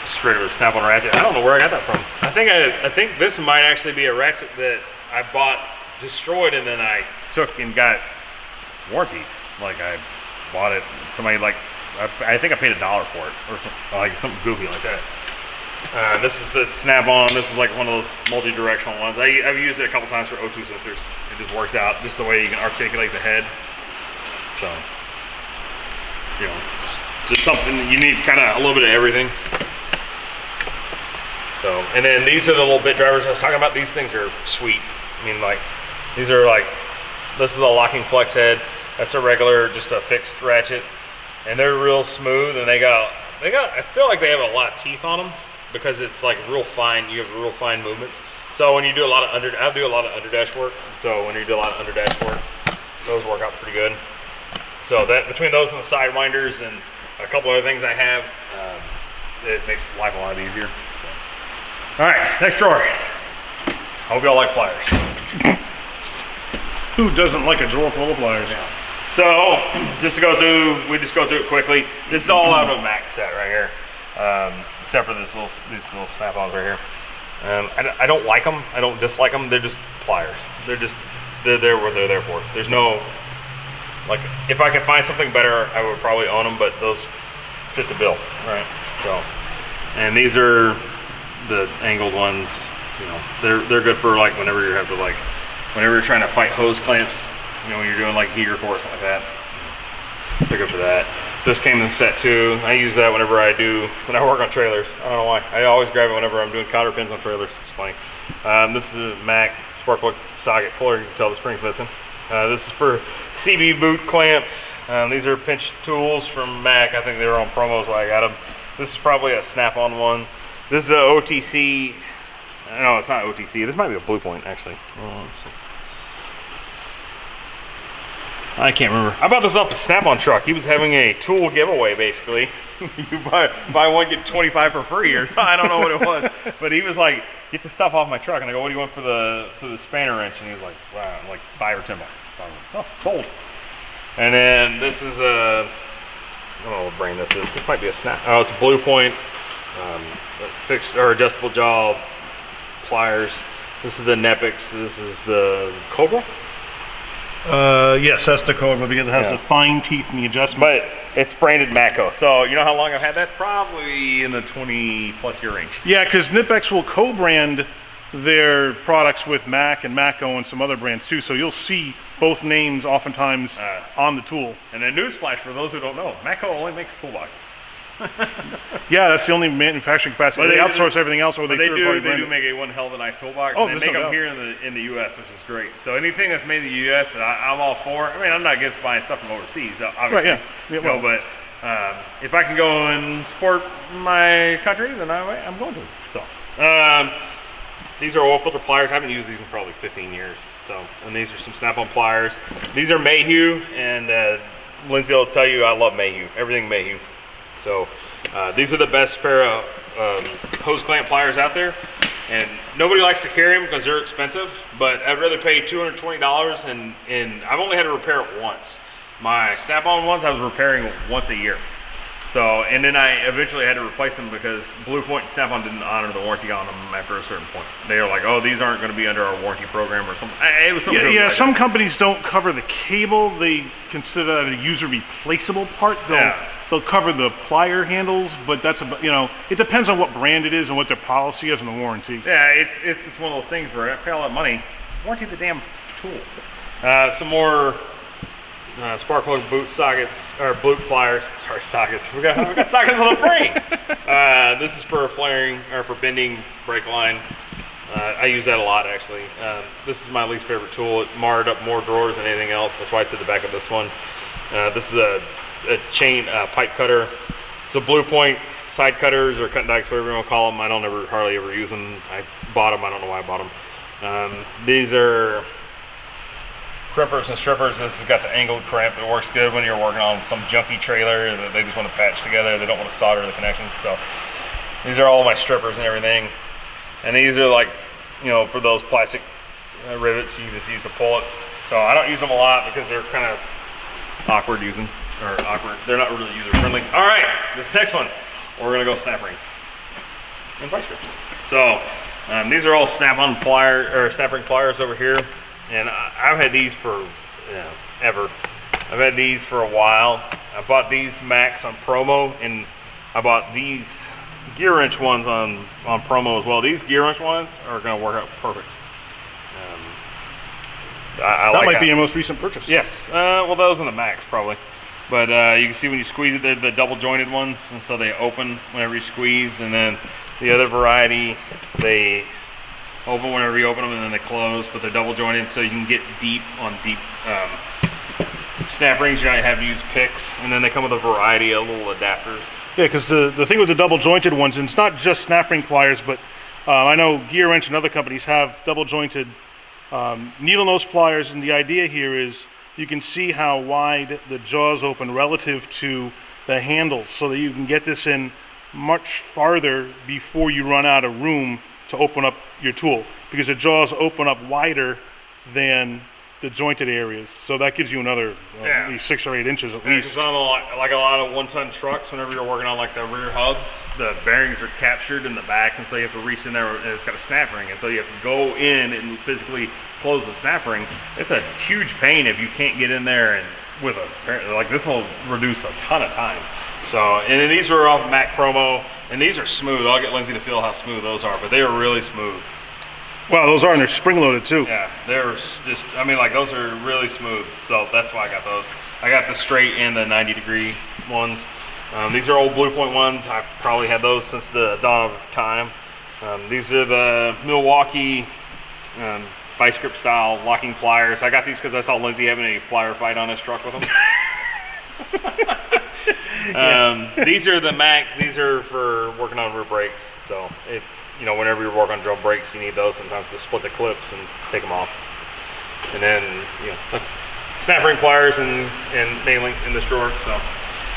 Just regular snap-on ratchet. I don't know where I got that from. I think this might actually be a ratchet that I bought destroyed, and then I took and got warranty. Like I bought it. Somebody I think I paid $1 for it, or like something goofy like that. This is the snap-on. This is like one of those multi-directional ones. I've used it a couple times for O2 sensors. It just works out just the way you can articulate the head. So just something that you need, kind of a little bit of everything. So, and then these are the little bit drivers I was talking about. These things are sweet. I mean, like, these are like, this is a locking flex head. That's a regular, just a fixed ratchet. And they're real smooth, and they got, I feel like they have a lot of teeth on them because it's like real fine, you have real fine movements. So when you do a lot of I do a lot of underdash work. So when you do a lot of underdash work, those work out pretty good. So that, between those and the sidewinders and a couple other things I have, it makes life a lot easier. All right, next drawer. I hope y'all like pliers. Who doesn't like a drawer full of pliers? Yeah. So, just to go through, we just go through it quickly. This is all out of a Mac set right here, except for these little snap-ons right here. I don't like them. I don't dislike them. They're just pliers. They're there what they're there for. There's no, like, if I could find something better, I would probably own them, but those fit the bill, right? So, and these are the angled ones. They're good for like whenever you have to whenever you're trying to fight hose clamps. When you're doing like heater core or something like that. They're good for that. This came in set too. I use that when I work on trailers. I don't know why. I always grab it whenever I'm doing counter pins on trailers. It's funny. This is a Mac spark plug socket puller. You can tell the spring's missing. This is for CB boot clamps. These are pinch tools from Mac. I think they were on promos when I got them. This is probably a snap-on one. This is a OTC. No, it's not OTC. This might be a Blue Point actually. Let's see. I can't remember. I bought this off the Snap-on truck. He was having a tool giveaway, basically. You buy one, get 25 for free, or something. I don't know what it was. But he was like, get the stuff off my truck. And I go, what do you want for the spanner wrench? And he was like, wow, like $5 or $10. Oh, sold. And then this is a, I don't know what brand this is. This might be a Snap. Oh, it's a Blue Point fixed or adjustable jaw pliers. This is the Epiq. This is the Cobra. Yes, that's the Cobra because it has the fine teeth in the adjustment. But it's branded Matco. So you know how long I've had that? Probably in the 20+ year range. Yeah, because Epiq will co-brand their products with Mac and Matco and some other brands too. So you'll see both names oftentimes on the tool. And a newsflash for those who don't know, Matco only makes toolboxes. Yeah, that's the only manufacturing capacity. They outsource everything else, or they do make a one hell of a nice toolbox. Oh, and they make them here in the U.S., which is great. So anything that's made in the U.S., I'm all for. I mean, I'm not against buying stuff from overseas, obviously. Right, yeah. Well, but if I can go and support my country, then I'm going to. So these are oil filter pliers. I haven't used these in probably 15 years. So, and these are some Snap-on pliers. These are Mayhew, and Lindsay will tell you I love Mayhew. Everything Mayhew. So these are the best pair of hose clamp pliers out there, and nobody likes to carry them because they're expensive, but I'd rather pay $220 and I've only had to repair it once. My Snap-on ones I was repairing once a year. So, and then I eventually had to replace them because Blue Point and Snap-on didn't honor the warranty on them after a certain point. They were like, oh, these aren't going to be under our warranty program or something. It was something. Yeah, some companies don't cover the cable. They consider that a user replaceable part. They'll cover the plier handles, but that's about, it depends on what brand it is and what their policy is and the warranty. Yeah, it's just one of those things where I pay all that money, warranty the damn tool. Some more spark plug boot sockets, or boot pliers. Sorry, sockets. We got sockets on the brain. This is for flaring or for bending brake line. I use that a lot actually. This is my least favorite tool. It marred up more drawers than anything else. That's why it's at the back of this one. This is a chain pipe cutter. It's a Blue Point side cutters or cutting dikes, whatever you want to call them. I don't hardly ever use them. I bought them. I don't know why I bought them. These are crimpers and strippers. This has got the angled crimp. It works good when you're working on some junky trailer that they just want to patch together. They don't want to solder the connections. So these are all my strippers and everything. And these are like, for those plastic rivets you just use to pull it. So I don't use them a lot because they're kind of awkward using. Or awkward. They're not really user friendly. All right, this next one, we're gonna go snap rings and vice grips. So these are all Snap-on snap ring pliers over here, and I've had these for ever. I've had these for a while. I bought these Max on promo, and I bought these gear wrench ones on promo as well. These gear wrench ones are gonna work out perfect. That might be your most recent purchase. Yes. Well, those are the Max probably. But you can see when you squeeze it, they're the double jointed ones, and so they open whenever you squeeze. And then the other variety, they open whenever you open them, and then they close. But they're double jointed, so you can get deep on deep snap rings. You don't have to use picks, and then they come with a variety of little adapters. Yeah, because the thing with the double jointed ones, and it's not just snap ring pliers, but I know Gear Wrench and other companies have double jointed needle nose pliers, and the idea here is you can see how wide the jaws open relative to the handles so that you can get this in much farther before you run out of room to open up your tool, because the jaws open up wider than the jointed areas. So that gives you another at least 6 or 8 inches at least. Because on a lot of 1-ton trucks, whenever you're working on like the rear hubs, the bearings are captured in the back, and so you have to reach in there, and it's got a snap ring, and so you have to go in and physically close the snap ring. It's a huge pain if you can't get in there, and with like this will reduce a ton of time. So, and then these are off Mac promo, and these are smooth. I'll get Lindsay to feel how smooth those are, but they are really smooth. Wow, those are, and they're spring loaded too. Yeah, they're just, like those are really smooth. So that's why I got those. I got the straight and the 90-degree ones. These are old Blue Point ones. I've probably had those since the dawn of time. These are the Milwaukee vice grip style locking pliers. I got these because I saw Lindsay having a plier fight on his truck with them. These are the Mac. These are for working on rear brakes. So whenever you work on drum brakes, you need those sometimes to split the clips and take them off. And then, that's snap ring pliers and nailing in this drawer. So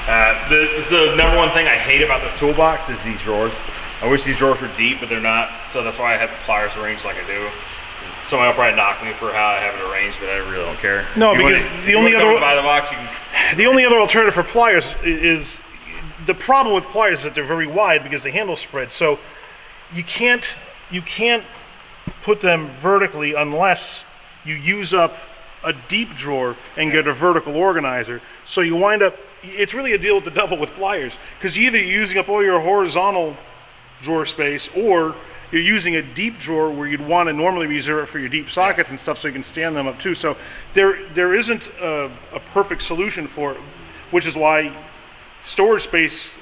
the number one thing I hate about this toolbox is these drawers. I wish these drawers were deep, but they're not. So that's why I have the pliers arranged like I do. Somebody will probably knock me for how I have it arranged, but I really don't care. No, because the only other buy the box, you can, the only other alternative for pliers is the problem with pliers is that they're very wide because the handles spread. So you can't put them vertically unless you use up a deep drawer and get a vertical organizer. So you wind up, it's really a deal with the devil with pliers, because either you're using up all your horizontal drawer space, or you're using a deep drawer where you'd want to normally reserve it for your deep sockets and stuff, so you can stand them up too. So there isn't a perfect solution for it, which is why storage space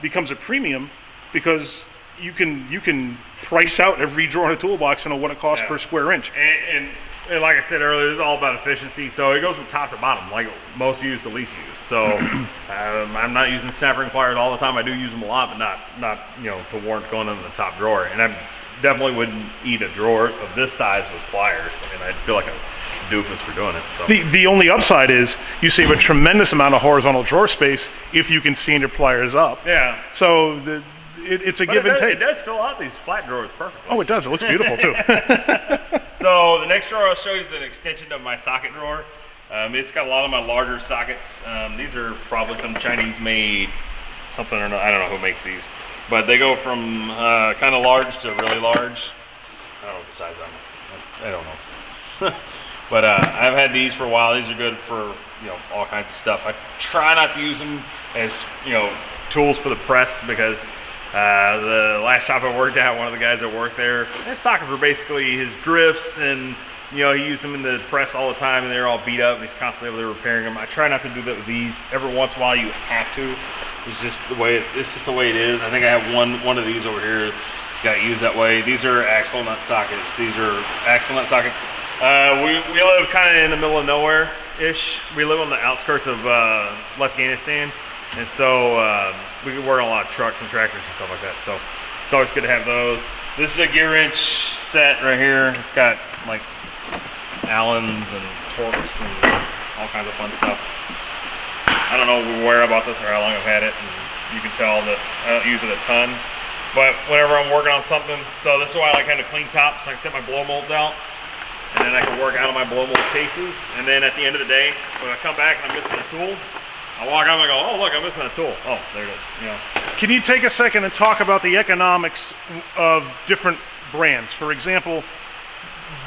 becomes a premium, because you can price out every drawer in a toolbox and know what it costs per square inch. And like I said earlier, it's all about efficiency. So it goes from top to bottom, like most use to least use. So I'm not using snap ring pliers all the time. I do use them a lot, but not to warrant going into the top drawer. And I definitely wouldn't eat a drawer of this size with pliers. I mean, I'd feel like a doofus for doing it. So. The only upside is you save a tremendous amount of horizontal drawer space if you can stand your pliers up. Yeah. So it's a give and take. It does fill out these flat drawers perfectly. Oh, it does. It looks beautiful too. So the next drawer I'll show you is an extension of my socket drawer. It's got a lot of my larger sockets. These are probably some Chinese-made something, or I don't know who makes these, but they go from kind of large to really large. I don't know what the size of them. I don't know. But I've had these for a while. These are good for all kinds of stuff. I try not to use them as tools for the press, because the last shop I worked at, one of the guys that worked there, his sockets were basically his drifts, and he used them in the press all the time, and they're all beat up, and he's constantly over there repairing them. I try not to do that with these. Every once in a while you have to. It's just the way it is. I think I have one of these over here. Got used that way. These are axle nut sockets. These are axle nut sockets. We live kind of in the middle of nowhere-ish. We live on the outskirts of Afghanistan, and so we can work on a lot of trucks and tractors and stuff like that. So it's always good to have those. This is a gear wrench set right here. It's got like Allens and Torques and all kinds of fun stuff. I don't know where I bought this or how long I've had it, and you can tell that I don't use it a ton. But whenever I'm working on something, so this is why I like having a clean top, so I can set my blow molds out, and then I can work out of my blow mold cases. And then at the end of the day, when I come back and I'm missing a tool, I walk out and I go, oh look, I'm missing a tool. Oh, there it is. Can you take a second and talk about the economics of different brands? For example,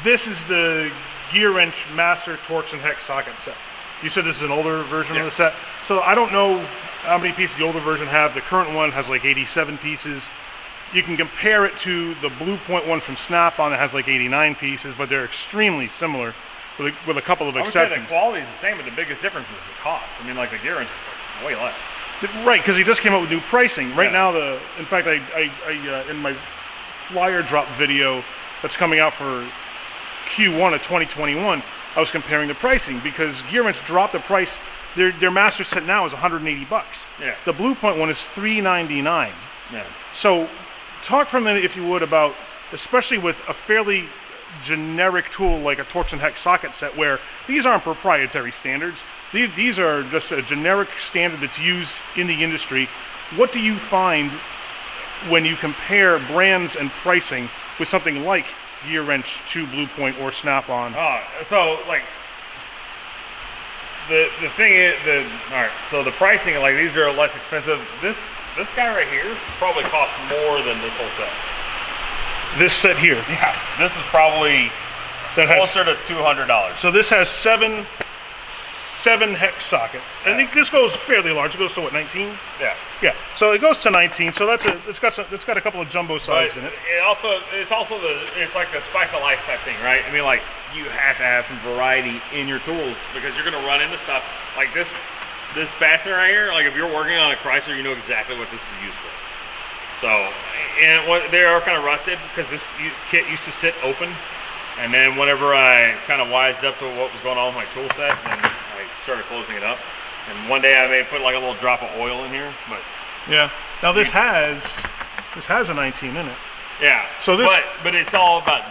this is the gear wrench master Torques and hex socket set. You said this is an older version of the set. So I don't know how many pieces the older version have. The current one has like 87 pieces. You can compare it to the Blue Point one from Snap-on that has like 89 pieces, but they're extremely similar with a couple of exceptions. I would say the quality is the same, but the biggest difference is the cost. I mean, like the gear wrench is like way less. Right, because he just came up with new pricing. Right now, in fact, I in my flyer drop video that's coming out for Q1 of 2021, I was comparing the pricing, because gear wrench dropped the price. Their master set now is $180. Yeah. The Blue Point one is $399. Yeah. So talk for a minute, if you would, about, especially with a fairly generic tool like a Torques and hex socket set, where these aren't proprietary standards. These are just a generic standard that's used in the industry. What do you find when you compare brands and pricing with something like gear wrench to Blue Point or Snap-on? So like the thing is, all right, so the pricing, like these are less expensive. This guy right here probably costs more than this whole set. This set here? Yeah, this is probably closer to $200. So this has seven hex sockets. I think this goes fairly large. It goes to what, 19? Yeah. Yeah. So it goes to 19. So it's got a couple of jumbo sizes in it. It's like the spice of life type thing, right? I mean, like you have to have some variety in your tools, because you're gonna run into stuff like this fastener right here. Like if you're working on a Chrysler, you know exactly what this is used for. So, and they are kind of rusted because this kit used to sit open, and then whenever I kind of wised up to what was going on with my tool set, then I started closing it up. And one day I may put like a little drop of oil in here, but yeah. Now this has a 19 in it. Yeah. So this, but it's all about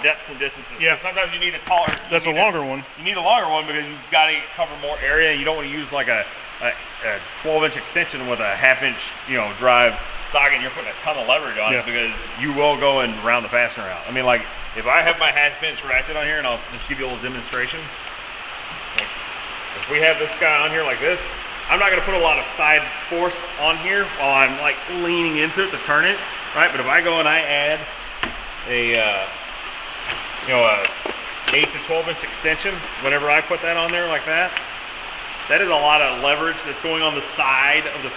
depths and distances. Yeah. So sometimes you need a taller. That's a longer one. You need a longer one because you've got to cover more area. You don't want to use like a 12-inch extension with a half-inch, drive socket and you're putting a ton of leverage on it, because you will go and round the fastener out. I mean, like, if I have my half-inch ratchet on here, and I'll just give you a little demonstration. Like, if we have this guy on here like this, I'm not gonna put a lot of side force on here while I'm like leaning into it to turn it, right? But if I go and I add a, you know, a 8 to 12 inch extension, whenever I put that on there like that, that is a lot of leverage that's going on the side of the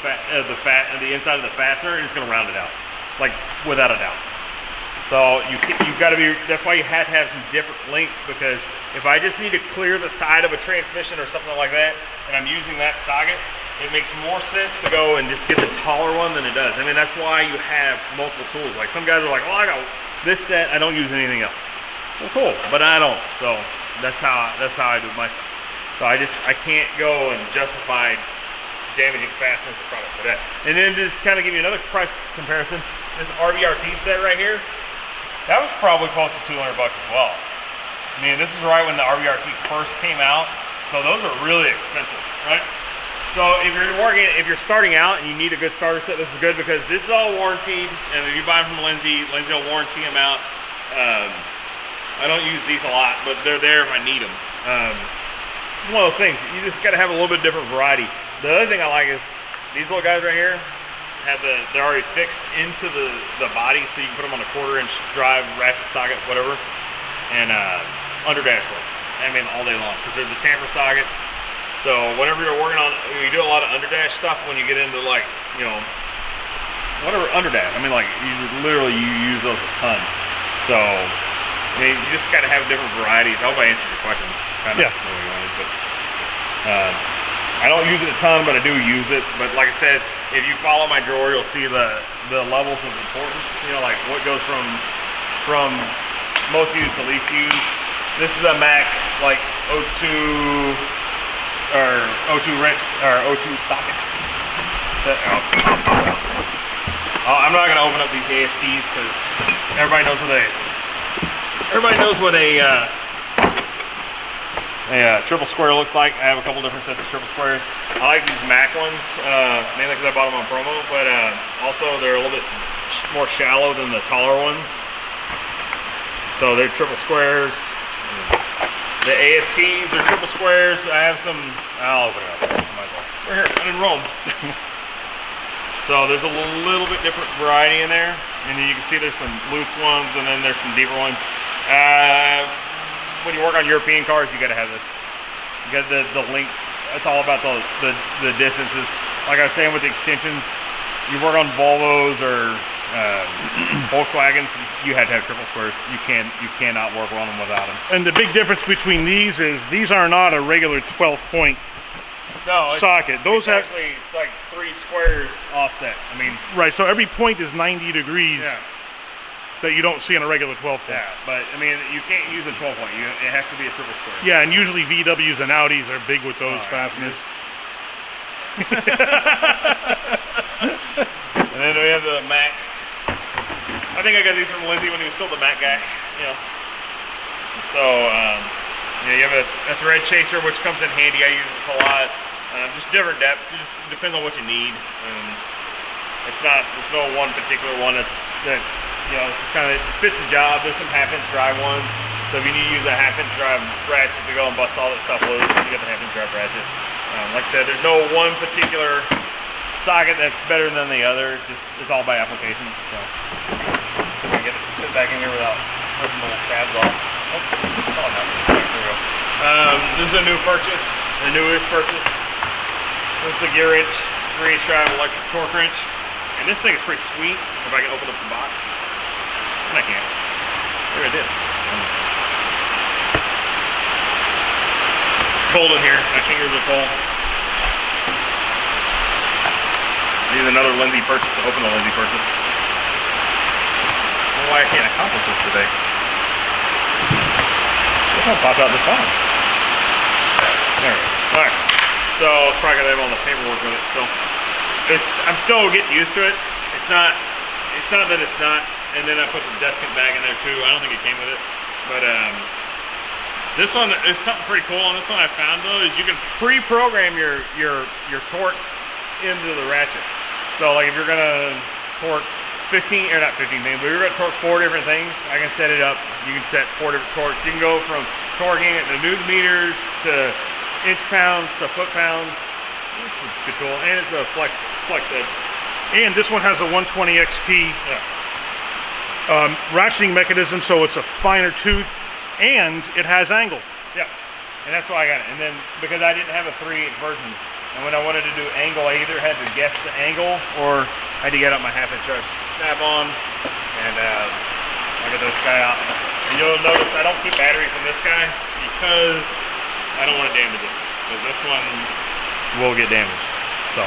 inside of the fastener, and it's gonna round it out, like without a doubt. So you've got to be, that's why you have to have some different lengths, because if I just need to clear the side of a transmission or something like that, and I'm using that socket, it makes more sense to go and just get the taller one than it does. I mean, that's why you have multiple tools. Like some guys are like, oh, I got this set, I don't use anything else. Well, cool, but I don't. So that's how I do my stuff. So I can't go and justify damaging fasteners or products for that. And then just kind of give you another price comparison. This RVRT set right here, that was probably close to $200 as well. I mean, this is right when the RVRT first came out, so those are really expensive, right? So if you're starting out and you need a good starter set, this is good, because this is all warranted, and if you buy them from Lindsay will warranty them out. I don't use these a lot, but they're there if I need them. This is one of those things, you just gotta have a little bit different variety. The other thing I like is these little guys right here, they're already fixed into the body, so you can put them on a 1/4 inch drive, ratchet socket, whatever, and under dashboard. I mean, all day long, because they're the tamper sockets. So whenever you're working on, you do a lot of underdash stuff when you get into, like, you know, whatever underdash. I mean, like, you use those a ton. So I mean, you just got to have different varieties. I hope I answered your question. Kind of. But I don't use it a ton, but I do use it. But like I said, if you follow my drawer, you'll see the levels of importance. You know, like what goes from most used to least used. This is a Mac like O2 or O2 wrench or O2 socket. I'm not gonna open up these ASTs because everybody knows what a triple square looks like. I have a couple different sets of triple squares. I like these Mac ones, mainly because I bought them on promo, but also they're a little bit more shallow than the taller ones. So they're triple squares. The ASTs are triple squares. I have some, I'll open it up. We're here, I'm in Rome. So there's a little bit different variety in there. And then you can see there's some loose ones, and then there's some deeper ones. When you work on European cars, you gotta have this. You got the links. It's all about the distances. Like I was saying with the extensions, you work on Volvos or Volkswagens, you have to have triple squares. You cannot work on them without them. And the big difference between these is these are not a regular 12-point socket. Those have actually, it's like 3 squares offset. I mean, right. So every point is 90 degrees. Yeah. That you don't see on a regular 12-point. Yeah, but I mean, you can't use a 12-point. It has to be a triple square. Yeah, and usually VWs and Audis are big with those fasteners. And then we have the Mac. I think I got these from Lindsay when he was still the Mac guy. You know. So you have a thread chaser, which comes in handy. I use this a lot. Just different depths. It just depends on what you need. There's no one particular one that you know, it just kind of fits the job. There's some half-inch drive ones. So if you need to use a half-inch drive ratchet to go and bust all that stuff loose, you got the half-inch drive ratchet. Like I said, there's no one particular socket that's better than the other. It's all by application. So I can get it to sit back in here without ripping the tabs off. Oh, no. There we go. This is a new purchase, the newest purchase. This is the gear wrench, 3/8 drive electric torque wrench. And this thing is pretty sweet. If I can open up the box. I can't. Maybe I did. It's cold in here. My fingers are cold. I need another Lindsay purchase to open the Lindsay purchase. I don't know why I can't accomplish this today. This one popped out this time. There we go. Alright. So it's probably gonna have all the paperwork with it still. I'm still getting used to it. It's not that it's not. And then I put the deskant bag in there too. I don't think it came with it, but this one is something pretty cool. On this one, I found though is you can pre-program your torque into the ratchet. So like if you're gonna torque 15, or not 15 things, but you're gonna torque 4 different things. I can set it up. You can set 4 different torques. You can go from torquing it to newton meters to inch pounds to foot pounds. It's a good tool, and it's a flex head. And this one has a 120 XP ratcheting mechanism, so it's a finer tooth, and it has angle. Yeah, and that's why I got it. And then because I didn't have a 3/8 version, and when I wanted to do angle, I either had to guess the angle or I had to get out my 1/2 inch snap on, and I'll get this guy out. And you'll notice I don't keep batteries in this guy because I don't want to damage it, because this one will get damaged. So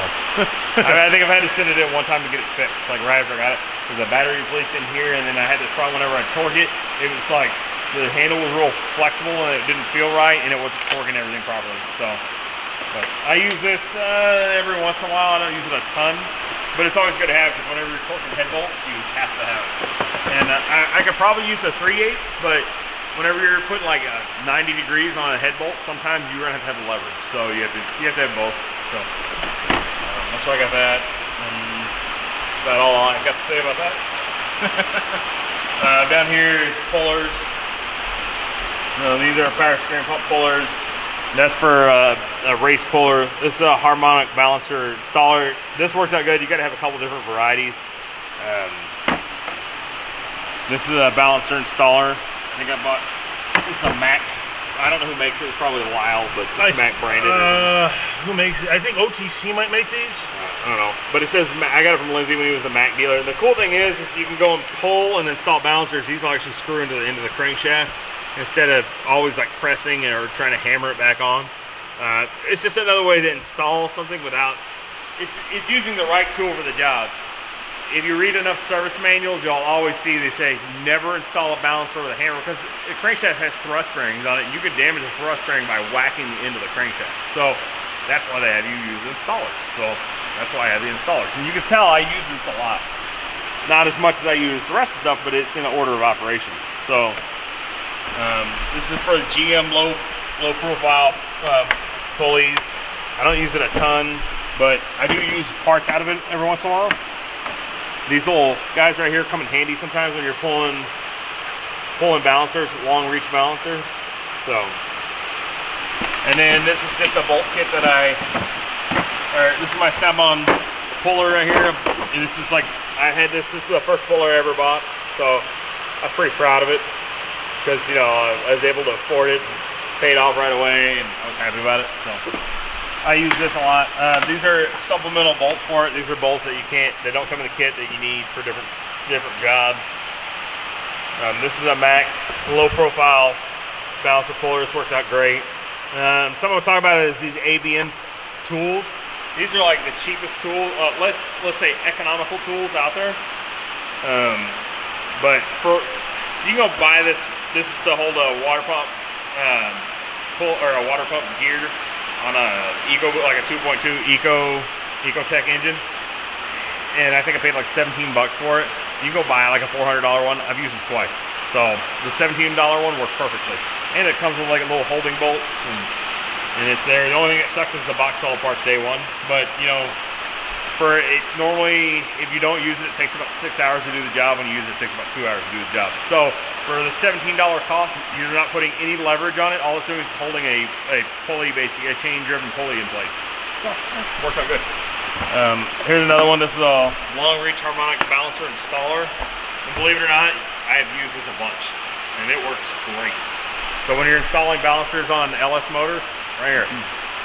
I think I've had to send it in one time to get it fixed, like right after I got it, because the battery leaked in here, and then I had this problem whenever I torque it. It was like the handle was real flexible and it didn't feel right, and it wasn't torquing everything properly. So, but I use this every once in a while. I don't use it a ton, but it's always good to have, because whenever you're torquing head bolts, you have to have it. And I could probably use the 3/8, but whenever you're putting like 90 degrees on a head bolt, sometimes you're gonna have the leverage. So you have to have both. So that's why I got that. That's about all I got to say about that. Down here is pullers. These are power steering pump pullers. That's for a race puller. This is a harmonic balancer installer. This works out good. You got to have a couple different varieties. This is a balancer installer. I think I bought. This is a Mac. I don't know who makes it. It's probably Lyle, but it's Mac branded. Who makes it? I think OTC might make these. I don't know, but it says I got it from Lindsay when he was the Mac dealer. The cool thing is you can go and pull and install balancers. These will actually screw into the end of the crankshaft instead of always like pressing or trying to hammer it back on. It's just another way to install something without. It's using the right tool for the job. If you read enough service manuals, you'll always see they say never install a balancer with a hammer, because the crankshaft has thrust bearings on it. You can damage the thrust bearing by whacking the end of the crankshaft. So that's why they have you use installers. So that's why I have the installers. And you can tell I use this a lot. Not as much as I use the rest of the stuff, but it's in the order of operation. So this is for the GM low profile pulleys. I don't use it a ton, but I do use parts out of it every once in a while. These little guys right here come in handy sometimes when you're pulling balancers, long reach balancers. So, and then this is just a bolt kit that this is my snap-on puller right here. And this is like, this is the first puller I ever bought. So I'm pretty proud of it, because, you know, I was able to afford it, paid off right away, and I was happy about it. So I use this a lot. These are supplemental bolts for it. These are bolts that they don't come in the kit that you need for different jobs. This is a Mac low profile balancer puller. This works out great. Something we'll talk about is these ABM tools. These are like the cheapest tool, let's say economical tools out there. So you can go buy this. This is to hold a water pump a water pump gear on a like a 2.2 Ecotech engine, and I think I paid like 17 bucks for it. You can go buy like a $400 one. I've used it twice, so the $17 one works perfectly, and it comes with like little holding bolts, and it's there. The only thing that sucked is the box fell apart day one, but you know, normally if you don't use it, it takes about 6 hours to do the job. When you use it, it takes about 2 hours to do the job. So for the $17 cost, you're not putting any leverage on it. All it's doing is holding a pulley, basically a chain-driven pulley in place. So works out good. Here's another one. This is a long-reach harmonic balancer installer. And believe it or not, I have used this a bunch, and it works great. So when you're installing balancers on LS motors, right here,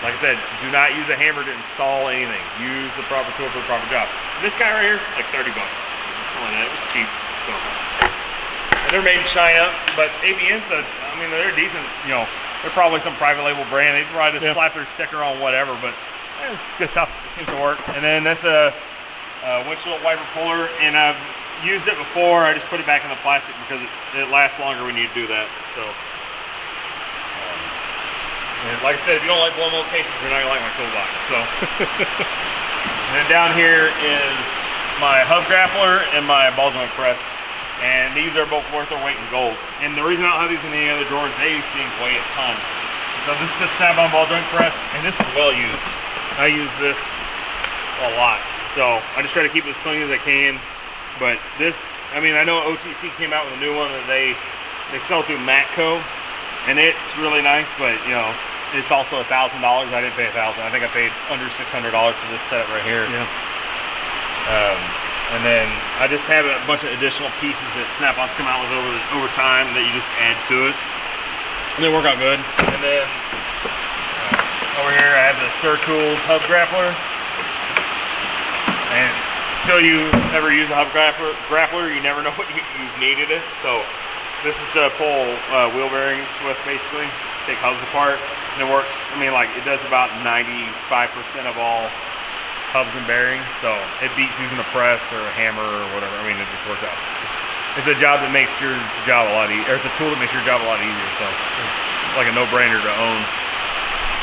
like I said, do not use a hammer to install anything. Use the proper tool for the proper job. This guy right here, like 30 bucks. Something like that. It was cheap. So, and they're made in China, but ABM's they're decent. You know, they're probably some private label brand. They probably just slap their sticker on whatever, but it's good stuff. It seems to work. And then this windshield wiper puller, and I've used it before. I just put it back in the plastic because it lasts longer when you do that. So. And like I said, if you don't like blown little cases, you're not gonna like my toolbox. So, and then down here is my hub grappler and my ball joint press, and these are both worth their weight in gold. And the reason I don't have these in any other drawers, they things weigh a ton. So this is the snap-on ball joint press, and this is well used. I use this a lot, so I just try to keep it as clean as I can. But this, I mean, I know OTC came out with a new one that they sell through Matco, and it's really nice, but you know, it's also $1,000. I didn't pay $1,000. I think I paid under $600 for this setup right here. Yeah. And then I just have a bunch of additional pieces that Snap-ons come out with over time that you just add to it, and they work out good. And then over here I have the Tools hub grappler, and until you ever use a hub grappler, you never know what you've needed it. So this is to pull wheel bearings with, basically. Take hubs apart, and it works. I mean, like, it does about 95% of all hubs and bearings, so it beats using a press or a hammer or whatever. I mean, it just works out. It's a job that makes your job a lot easier, or it's a tool that makes your job a lot easier, so it's like a no-brainer to own.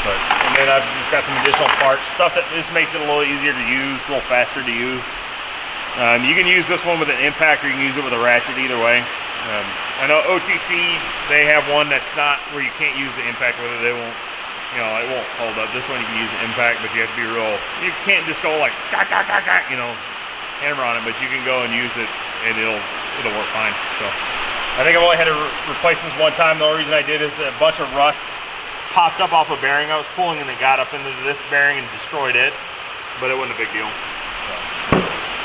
But, and then I've just got some additional parts, stuff that just makes it a little easier to use, a little faster to use. You can use this one with an impact, or you can use it with a ratchet, either way. I know OTC, they have one that's not where you can't use the impact with it. They won't, you know, it won't hold up. This one you can use the impact, but you have to be real. You can't just go like, you know, hammer on it, but you can go and use it, and it'll work fine. So I think I've only had to replace this one time. The only reason I did is a bunch of rust popped up off a bearing I was pulling, and it got up into this bearing and destroyed it, but it wasn't a big deal. So.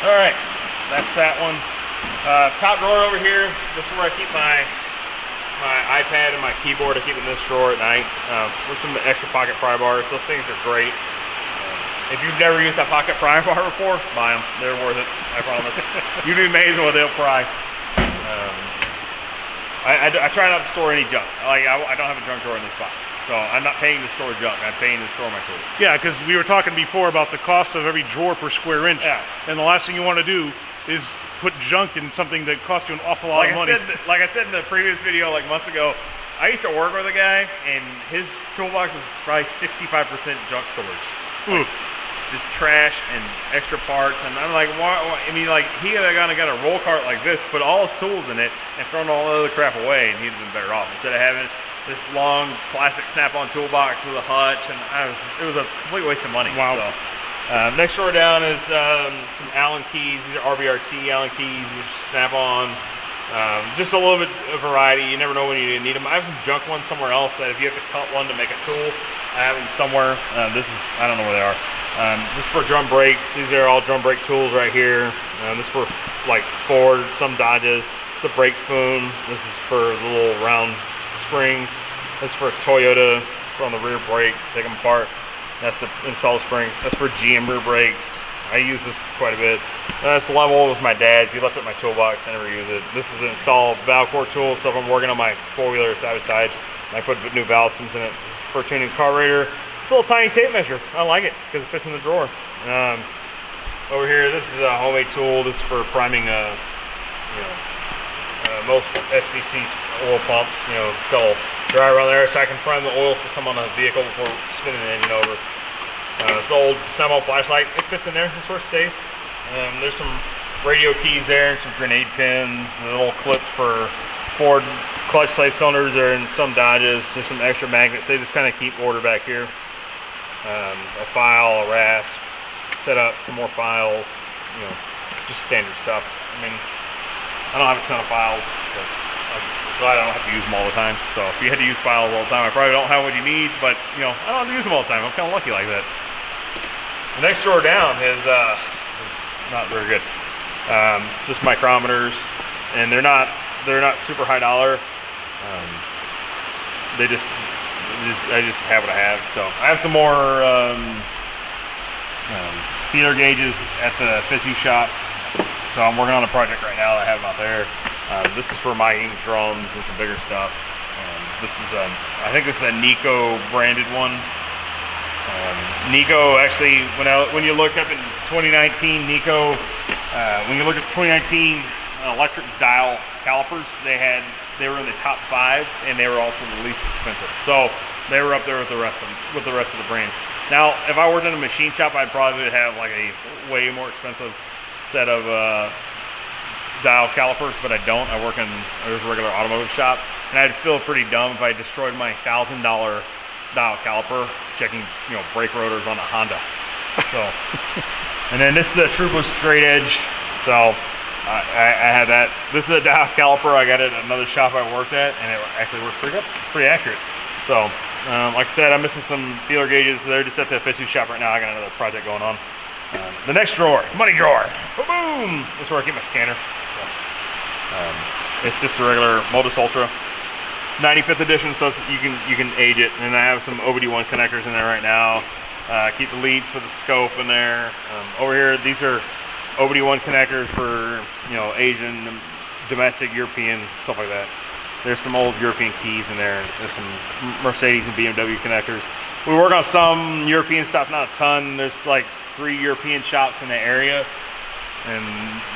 All right, that's that one. Top drawer over here, this is where I keep my iPad and my keyboard. I keep it in this drawer at night with some extra pocket pry bars. Those things are great. If you've never used that pocket pry bar before, buy them. They're worth it, I promise. You'd be amazed what they'll pry. I try not to store any junk. Like, I don't have a junk drawer in this box. So I'm not paying to store junk, I'm paying to store my tools. Yeah, because we were talking before about the cost of every drawer per square inch. Yeah. And the last thing you want to do is put junk in something that costs you an awful lot of money. Like I said in the previous video, like months ago, I used to work with a guy, and his toolbox was probably 65% junk storage. Like, just trash and extra parts, and I'm like, why? I mean, like, he had got a roll cart like this, put all his tools in it, and thrown all the other crap away, and he'd have been better off. Instead of having this long classic Snap-on toolbox with a hutch, and it was a complete waste of money. Wow. So, next drawer down is some Allen keys. These are RBRT Allen keys, Snap-on. Just a little bit of variety. You never know when you need them. I have some junk ones somewhere else that if you have to cut one to make a tool, I have them somewhere. I don't know where they are. This is for drum brakes. These are all drum brake tools right here. This is for like Ford, some Dodges. It's a brake spoon. This is for the little round springs. This is for Toyota, for on the rear brakes, take them apart. That's the install springs. That's for GM rear brakes. I use this quite a bit. That's level with my dad's. He left it in my toolbox. I never use it. This is an install valve core tool, so if I'm working on my four-wheeler side-by-side, I put new valve systems in it. This is for tuning carburetor. It's a little tiny tape measure. I like it because it fits in the drawer. Over here, this is a homemade tool. This is for priming, most SPC oil pumps. You know, it's got a dry around there, so I can prime the oil system on a vehicle before spinning the engine over. This old Snap-on flashlight, it fits in there. That's where it stays. There's some radio keys there and some grenade pins, little clips for Ford clutch slave cylinders there and some Dodges. There's some extra magnets. They just kind of keep order back here. A file, a rasp, set up some more files, you know, just standard stuff. I mean, I don't have a ton of files, but I'm glad I don't have to use them all the time. So if you had to use files all the time, I probably don't have what you need, but you know, I don't have to use them all the time. I'm kind of lucky like that. The next drawer down is not very good. It's just micrometers, and they're not super high dollar. I just have what I have. So I have some more feeler gauges at the fishing shop. So I'm working on a project right now that I have them out there. This is for miking drums and some bigger stuff. This is I think this is a Nico branded one. Nico actually, when you look up in 2019, Nico, when you look at 2019 electric dial calipers, they were in the top 5, and they were also the least expensive. So they were up there with the rest of the brands. Now, if I worked in a machine shop, I'd probably have like a way more expensive set of dial calipers, but I don't. I work in a regular automotive shop, and I'd feel pretty dumb if I destroyed my $1,000 dial caliper checking, you know, brake rotors on a Honda. So, and then this is a True Boost straight edge. So I had that. This is a dial caliper. I got it at another shop I worked at, and it actually works pretty accurate. So, like I said, I'm missing some feeler gauges. They're just at the efficiency shop right now. I got another project going on. The next drawer, money drawer. Boom! This is where I keep my scanner. It's just a regular Modus Ultra, 95th edition, so you can age it. And I have some OBD1 connectors in there right now. Keep the leads for the scope in there. Over here, these are OBD1 connectors for, you know, Asian, domestic, European, stuff like that. There's some old European keys in there. There's some Mercedes and BMW connectors. We work on some European stuff, not a ton. There's like 3 European shops in the area, and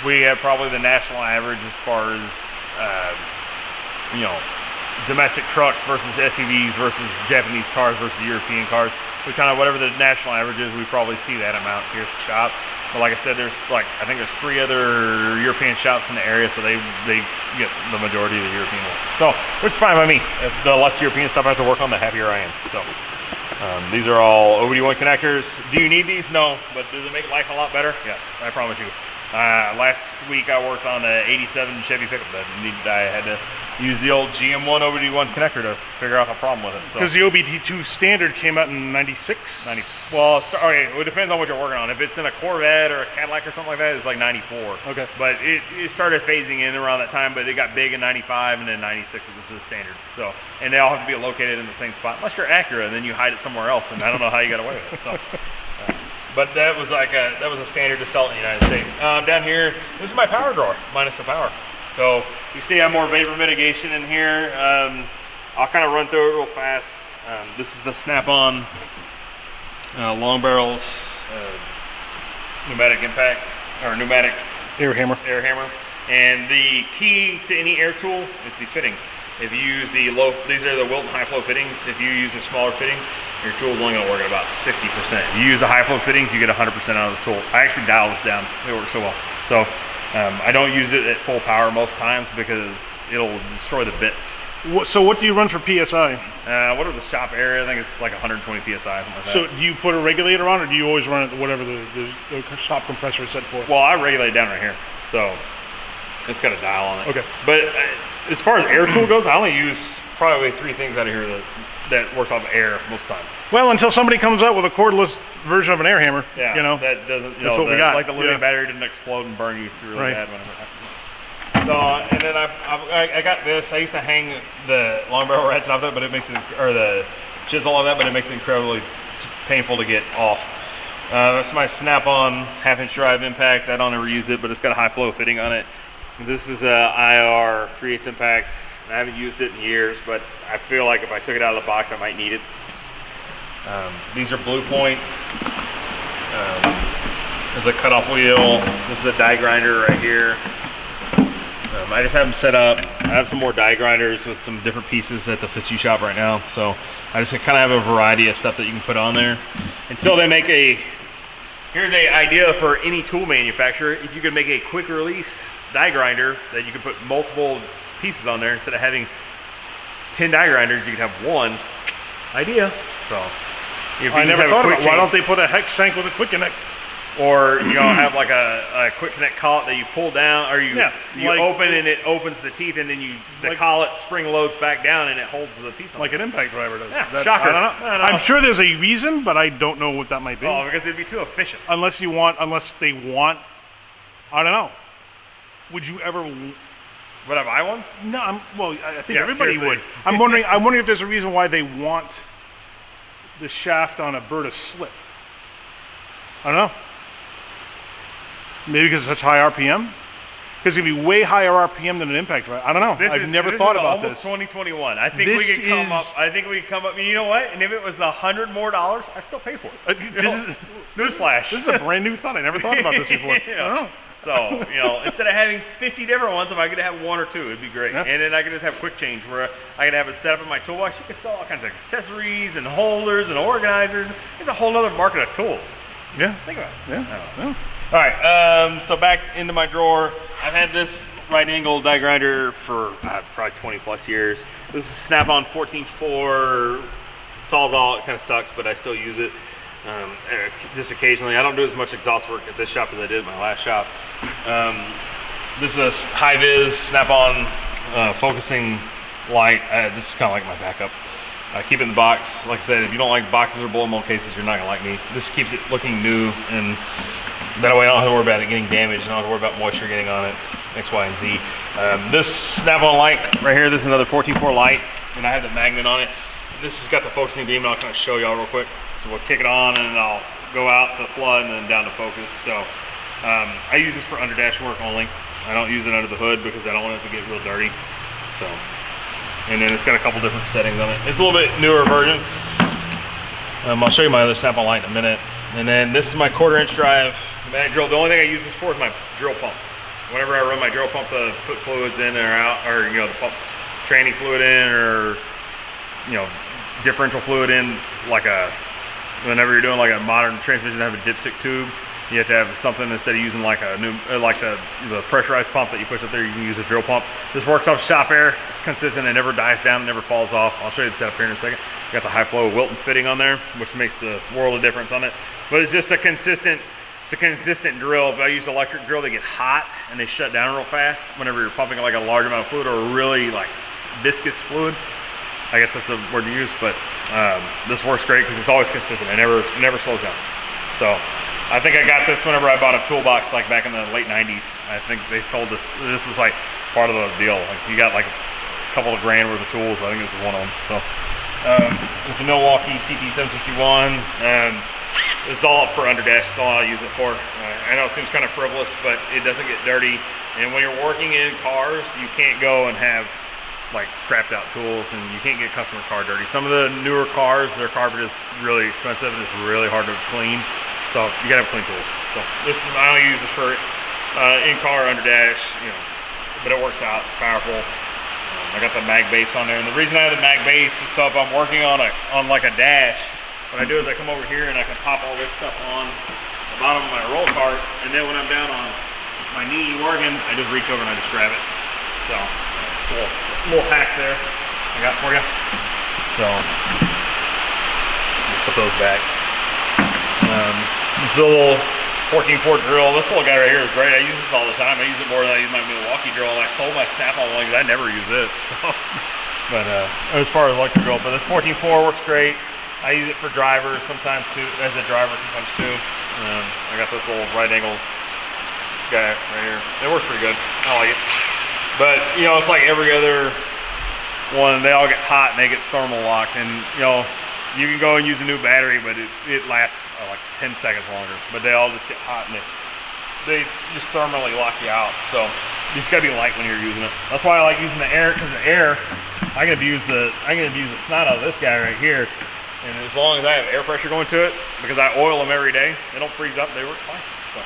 we have probably the national average as far as, you know, domestic trucks versus SUVs versus Japanese cars versus European cars. We kind of, whatever the national average is, we probably see that amount here at the shop. But like I said, there's like, I think there's 3 other European shops in the area, so they get the majority of the European ones. So, which is fine by me. If the less European stuff I have to work on, the happier I am. So, these are all OBD1 connectors. Do you need these? No. But does it make life a lot better? Yes, I promise you. Last week I worked on an 87 Chevy pickup that I had to use the old GM1 OBD1 connector to figure out the problem with it. Because the OBD2 standard came out in 96? Well, okay, it depends on what you're working on. If it's in a Corvette or a Cadillac or something like that, it's like 94. Okay. But it started phasing in around that time, but it got big in 95, and then 96 this is the standard. So, and they all have to be located in the same spot, unless you're Acura, and then you hide it somewhere else, and I don't know how you got away with it. So. But that was like that was a standard to sell in the United States. Down here, this is my power drawer, minus the power. So you see I have more vapor mitigation in here. I'll kind of run through it real fast. This is the snap-on long barrel pneumatic impact, or pneumatic air hammer. And the key to any air tool is the fitting. If you use the low, these are the Wilton high flow fittings. If you use a smaller fitting, your tool's only gonna work at about 60%. If you use the high flow fittings, you get 100% out of the tool. I actually dial this down. It works so well. So I don't use it at full power most times because it'll destroy the bits. So what do you run for PSI? What are the shop area? I think it's like 120 PSI, something like that. So do you put a regulator on, or do you always run it whatever the shop compressor is set for? Well, I regulate it down right here. So it's got a dial on it. Okay. But as far as air tool goes, I only use probably 3 things out of here that works off air most times. Well, until somebody comes out with a cordless version of an air hammer, yeah, you know, that doesn't. That's what we got. Like the lithium battery didn't explode and burn you really right. bad whenever it happened. So, and then I got this. I used to hang the long barrel ratchet off it, but it makes it, or the chisel on that, but it makes it incredibly painful to get off. That's my snap-on half-inch drive impact. I don't ever use it, but it's got a high flow fitting on it. This is a IR 3/8 impact. I haven't used it in years, but I feel like if I took it out of the box, I might need it. These are Blue Point. There's a cutoff wheel. This is a die grinder right here. I just have them set up. I have some more die grinders with some different pieces at the Fitzy shop right now. So I just kind of have a variety of stuff that you can put on there. Until they make here's an idea for any tool manufacturer. If you could make a quick release die grinder that you could put multiple pieces on there, instead of having 10 die grinders, you could have one idea. So if I never thought about, why don't they put a hex shank with a quick connect? Or you know, have like a quick connect collet that you pull down, or you like, open and it opens the teeth, and then the collet spring loads back down and it holds the piece on. Like an impact driver does. Yeah, shocker. I don't know. I'm sure there's a reason, but I don't know what that might be. Oh, because it'd be too efficient. Unless they want, I don't know. Would you ever? Would I buy one? No, I think everybody seriously. would. I'm wondering if there's a reason why they want the shaft on a Berta slip. I don't know. Maybe because it's such high RPM? Because it'd be way higher RPM than an impact drive. I don't know. I've never thought about this. 2021. I think we could come up. I think we could come up. You know what? And if it was $100 more, I'd still pay for it. Newsflash. This is a brand new thought. I never thought about this before. Yeah. I don't know. So, you know, instead of having 50 different ones, if I could have 1 or 2, it'd be great. Yeah. And then I could just have quick change where I could have it set up in my toolbox. You could sell all kinds of accessories and holders and organizers. It's a whole other market of tools. Yeah. Think about it. Yeah. All right, so back into my drawer. I've had this right angle die grinder for probably 20 plus years. This is Snap-on 14.4 Sawzall. It kind of sucks, but I still use it just occasionally. I don't do as much exhaust work at this shop as I did at my last shop. This is a high-vis snap-on focusing light. This is kind of like my backup. I keep it in the box. Like I said, if you don't like boxes or bullet mold cases, you're not gonna like me. This keeps it looking new, and that way I don't have to worry about it getting damaged. I don't have to worry about moisture getting on it, X, Y, and Z. This snap-on light right here, this is another 14.4 light, and I have the magnet on it. This has got the focusing beam, and I'll kind of show y'all real quick. So we'll kick it on, and I'll go out to flood and then down to focus. So I use this for under dash work only. I don't use it under the hood because I don't want it to get real dirty. So, and then it's got a couple different settings on it. It's a little bit newer version. I'll show you my other snap-on light in a minute. And then this is my 1/4-inch drive mag drill. The only thing I use this for is my drill pump. Whenever I run my drill pump to put fluids in or out, or you know, the pump training fluid in, or you know, differential fluid in, like whenever you're doing like a modern transmission, have a dipstick tube. You have to have something instead of using like a new, like the pressurized pump that you push up there. You can use a drill pump. This works off shop air. It's consistent. It never dies down. It never falls off. I'll show you the setup here in a second. Got the high flow Wilton fitting on there, which makes the world of difference on it. But it's just a consistent. It's a consistent drill. If I use electric drill, they get hot and they shut down real fast whenever you're pumping like a large amount of fluid or really like viscous fluid. I guess that's the word you use, but this works great because it's always consistent. It never slows down. So I think I got this whenever I bought a Toolbox, like back in the late 90s. I think they sold this. This was like part of the deal. Like you got like a couple of grand worth of tools. I think this was one of them. So it's a Milwaukee CT761. This is all up for under dash. That's all I use it for. I know it seems kind of frivolous, but it doesn't get dirty. And when you're working in cars, you can't go and have like crapped out tools, and you can't get customer's car dirty. Some of the newer cars, their carpet is really expensive and it's really hard to clean. So you gotta have clean tools. So this is, I don't use this for in-car under dash, you know, but it works out. It's powerful. I got the mag base on there, and the reason I have the mag base is so if I'm working on like a dash, what I do is I come over here and I can pop all this stuff on the bottom of my roll cart, and then when I'm down on my knee working, I just reach over and I just grab it. So it's a little hack there I got for you. So put those back. This little 14.4 drill, this little guy right here is great. I use this all the time. I use it more than I use my Milwaukee drill. I sold my snap-on one because I never use it. So. But as far as electric drill, but this 14.4 works great. I use it for drivers sometimes too, as a driver sometimes too. I got this little right angle guy right here. It works pretty good. I like it. But you know, it's like every other one. They all get hot and they get thermal locked, and you know, you can go and use a new battery, but it lasts like 10 seconds longer. But they all just get hot and they just thermally lock you out. So you just gotta be light when you're using it. That's why I like using the air, because the air, I'm gonna abuse the snot out of this guy right here. And as long as I have air pressure going to it, because I oil them every day, they don't freeze up. They work fine. So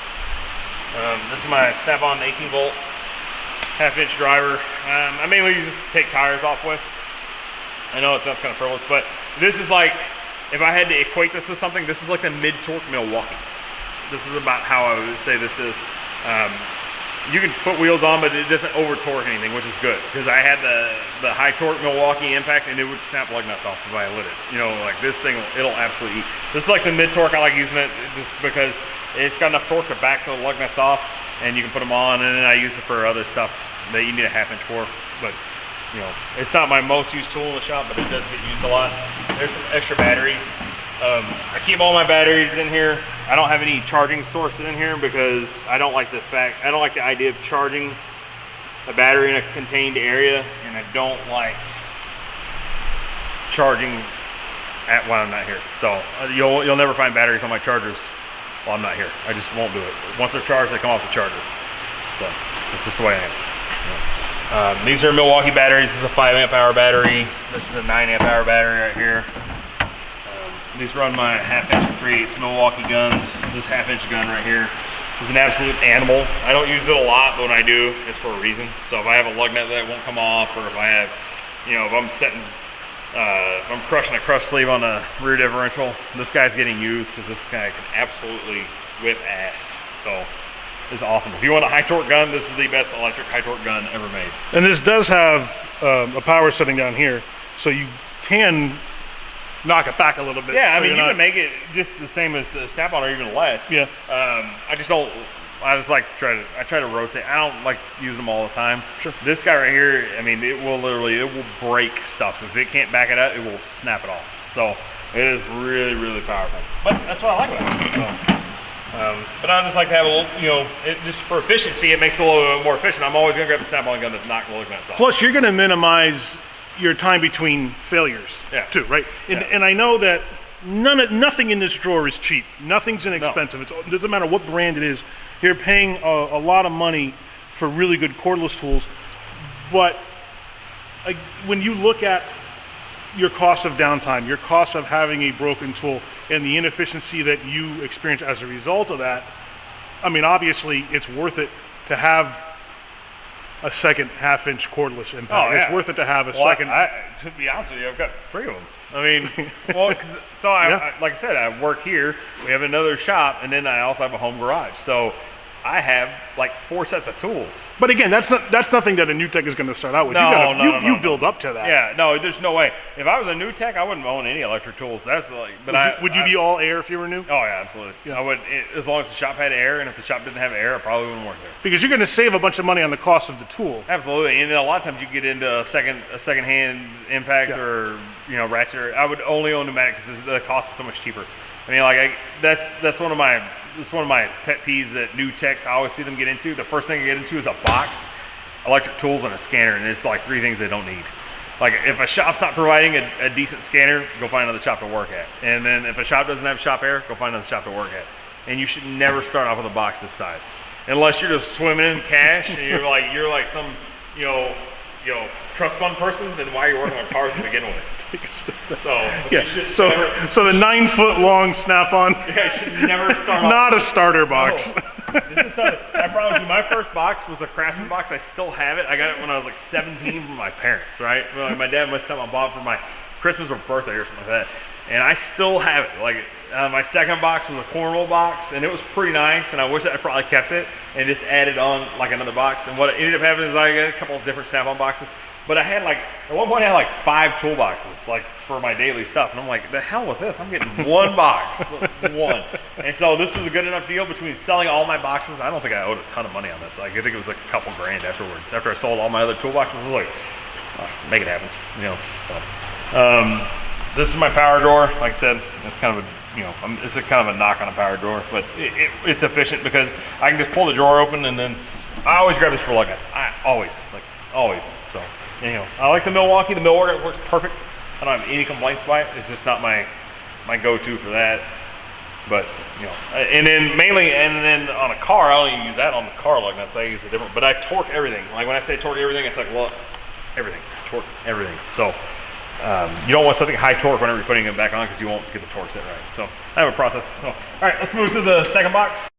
this is my snap-on 18-volt half-inch driver. I mainly just take tires off with. I know it sounds kind of frivolous, but this is like, if I had to equate this to something, this is like the mid-torque Milwaukee. This is about how I would say this is. You can put wheels on, but it doesn't over-torque anything, which is good. Because I had the high-torque Milwaukee Impact, and it would snap lug nuts off if I lit it. You know, like this thing, it'll absolutely eat. This is like the mid-torque. I like using it just because it's got enough torque to back the lug nuts off, and you can put them on, and then I use it for other stuff that you need a half-inch for. But you know, it's not my most used tool in the shop, but it does get used a lot. There's some extra batteries. I keep all my batteries in here. I don't have any charging sources in here because I don't like the idea of charging a battery in a contained area, and I don't like charging while I'm not here. So you'll never find batteries on my chargers while I'm not here. I just won't do it. Once they're charged, they come off the charger. So that's just the way I am. These are Milwaukee batteries. This is a 5 amp hour battery. This is a 9 amp hour battery right here. These run my 1/2 inch 3/8 Milwaukee guns. This 1/2 inch gun right here is an absolute animal. I don't use it a lot, but when I do, it's for a reason. So if I have a lug nut that won't come off, or if I have, you know, if I'm setting, if I'm crushing a crush sleeve on a rear differential, this guy's getting used because this guy can absolutely whip ass. So it's awesome. If you want a high torque gun, this is the best electric high torque gun ever made. And this does have a power setting down here, so you can knock it back a little bit. Yeah, so I mean, you can make it just the same as the snap-on or even less. Yeah. I just don't I just like I try to rotate. I don't like using them all the time. Sure. This guy right here, I mean, it will break stuff. If it can't back it up, it will snap it off. So it is really, really powerful. But that's what I like about it. So, but I just like to have a little, just for efficiency, it makes it a little bit more efficient. I'm always gonna grab the snap-on gun that's not looking at itself. Plus, you're gonna minimize your time between failures too, right? And I know that nothing in this drawer is cheap. Nothing's inexpensive. It doesn't matter what brand it is. You're paying a lot of money for really good cordless tools. But when you look at your cost of downtime, your cost of having a broken tool, and the inefficiency that you experience as a result of that, I mean, obviously, it's worth it to have a second half-inch cordless impact. Oh, yeah. It's worth it to have a second. To be honest with you, I've got 3 of them. I mean, well, like I said, I work here. We have another shop, and then I also have a home garage. So I have like 4 sets of tools. But again, that's nothing that a new tech is going to start out with. You build up to that. Yeah, no, there's no way. If I was a new tech, I wouldn't own any electric tools. That's like, but would you be all air if you were new? Oh yeah, absolutely. Yeah. I would, as long as the shop had air, and if the shop didn't have air, I probably wouldn't work there. Because you're going to save a bunch of money on the cost of the tool. Absolutely, and then a lot of times you get into a second-hand impact or ratchet. I would only own pneumatic because the cost is so much cheaper. I mean, that's one of my pet peeves that new techs, I always see them get into. The first thing they get into is a box, electric tools, and a scanner, and it's like 3 things they don't need. Like, if a shop's not providing a decent scanner, go find another shop to work at. And then if a shop doesn't have shop air, go find another shop to work at. And you should never start off with a box this size, unless you're just swimming in cash and you're like some trust fund person. Then why are you working on cars to begin with? So the 9-foot long snap-on. Yeah, you should never start off. Not a starter box. No. I promise you, my first box was a Craftsman box. I still have it. I got it when I was like 17 from my parents, right? Like my dad must have I bought for my Christmas or birthday or something like that. And I still have it. Like my second box was a cornroll box, and it was pretty nice. And I wish I probably kept it and just added on like another box. And what ended up happening is I got a couple of different snap-on boxes. But I had at one point I had 5 toolboxes for my daily stuff, and I'm like, the hell with this? I'm getting 1 box, 1. And so this was a good enough deal between selling all my boxes. I don't think I owed a ton of money on this. I think it was a couple grand afterwards. After I sold all my other toolboxes, I was like, make it happen, So this is my power drawer. Like I said, it's kind of it's a kind of a knock on a power drawer, but it's efficient because I can just pull the drawer open, and then I always grab this for lug nuts. Always. So. I like the Milwaukee. The Milwaukee works perfect. I don't have any complaints by it. It's just not my go-to for that. But and then on a car, I only use that on the car lug nuts. I use a different. But I torque everything. Like when I say torque everything, it's like everything, torque everything. So you don't want something high torque whenever you're putting it back on because you won't get the torque set right. So I have a process. So, all right, let's move to the second box.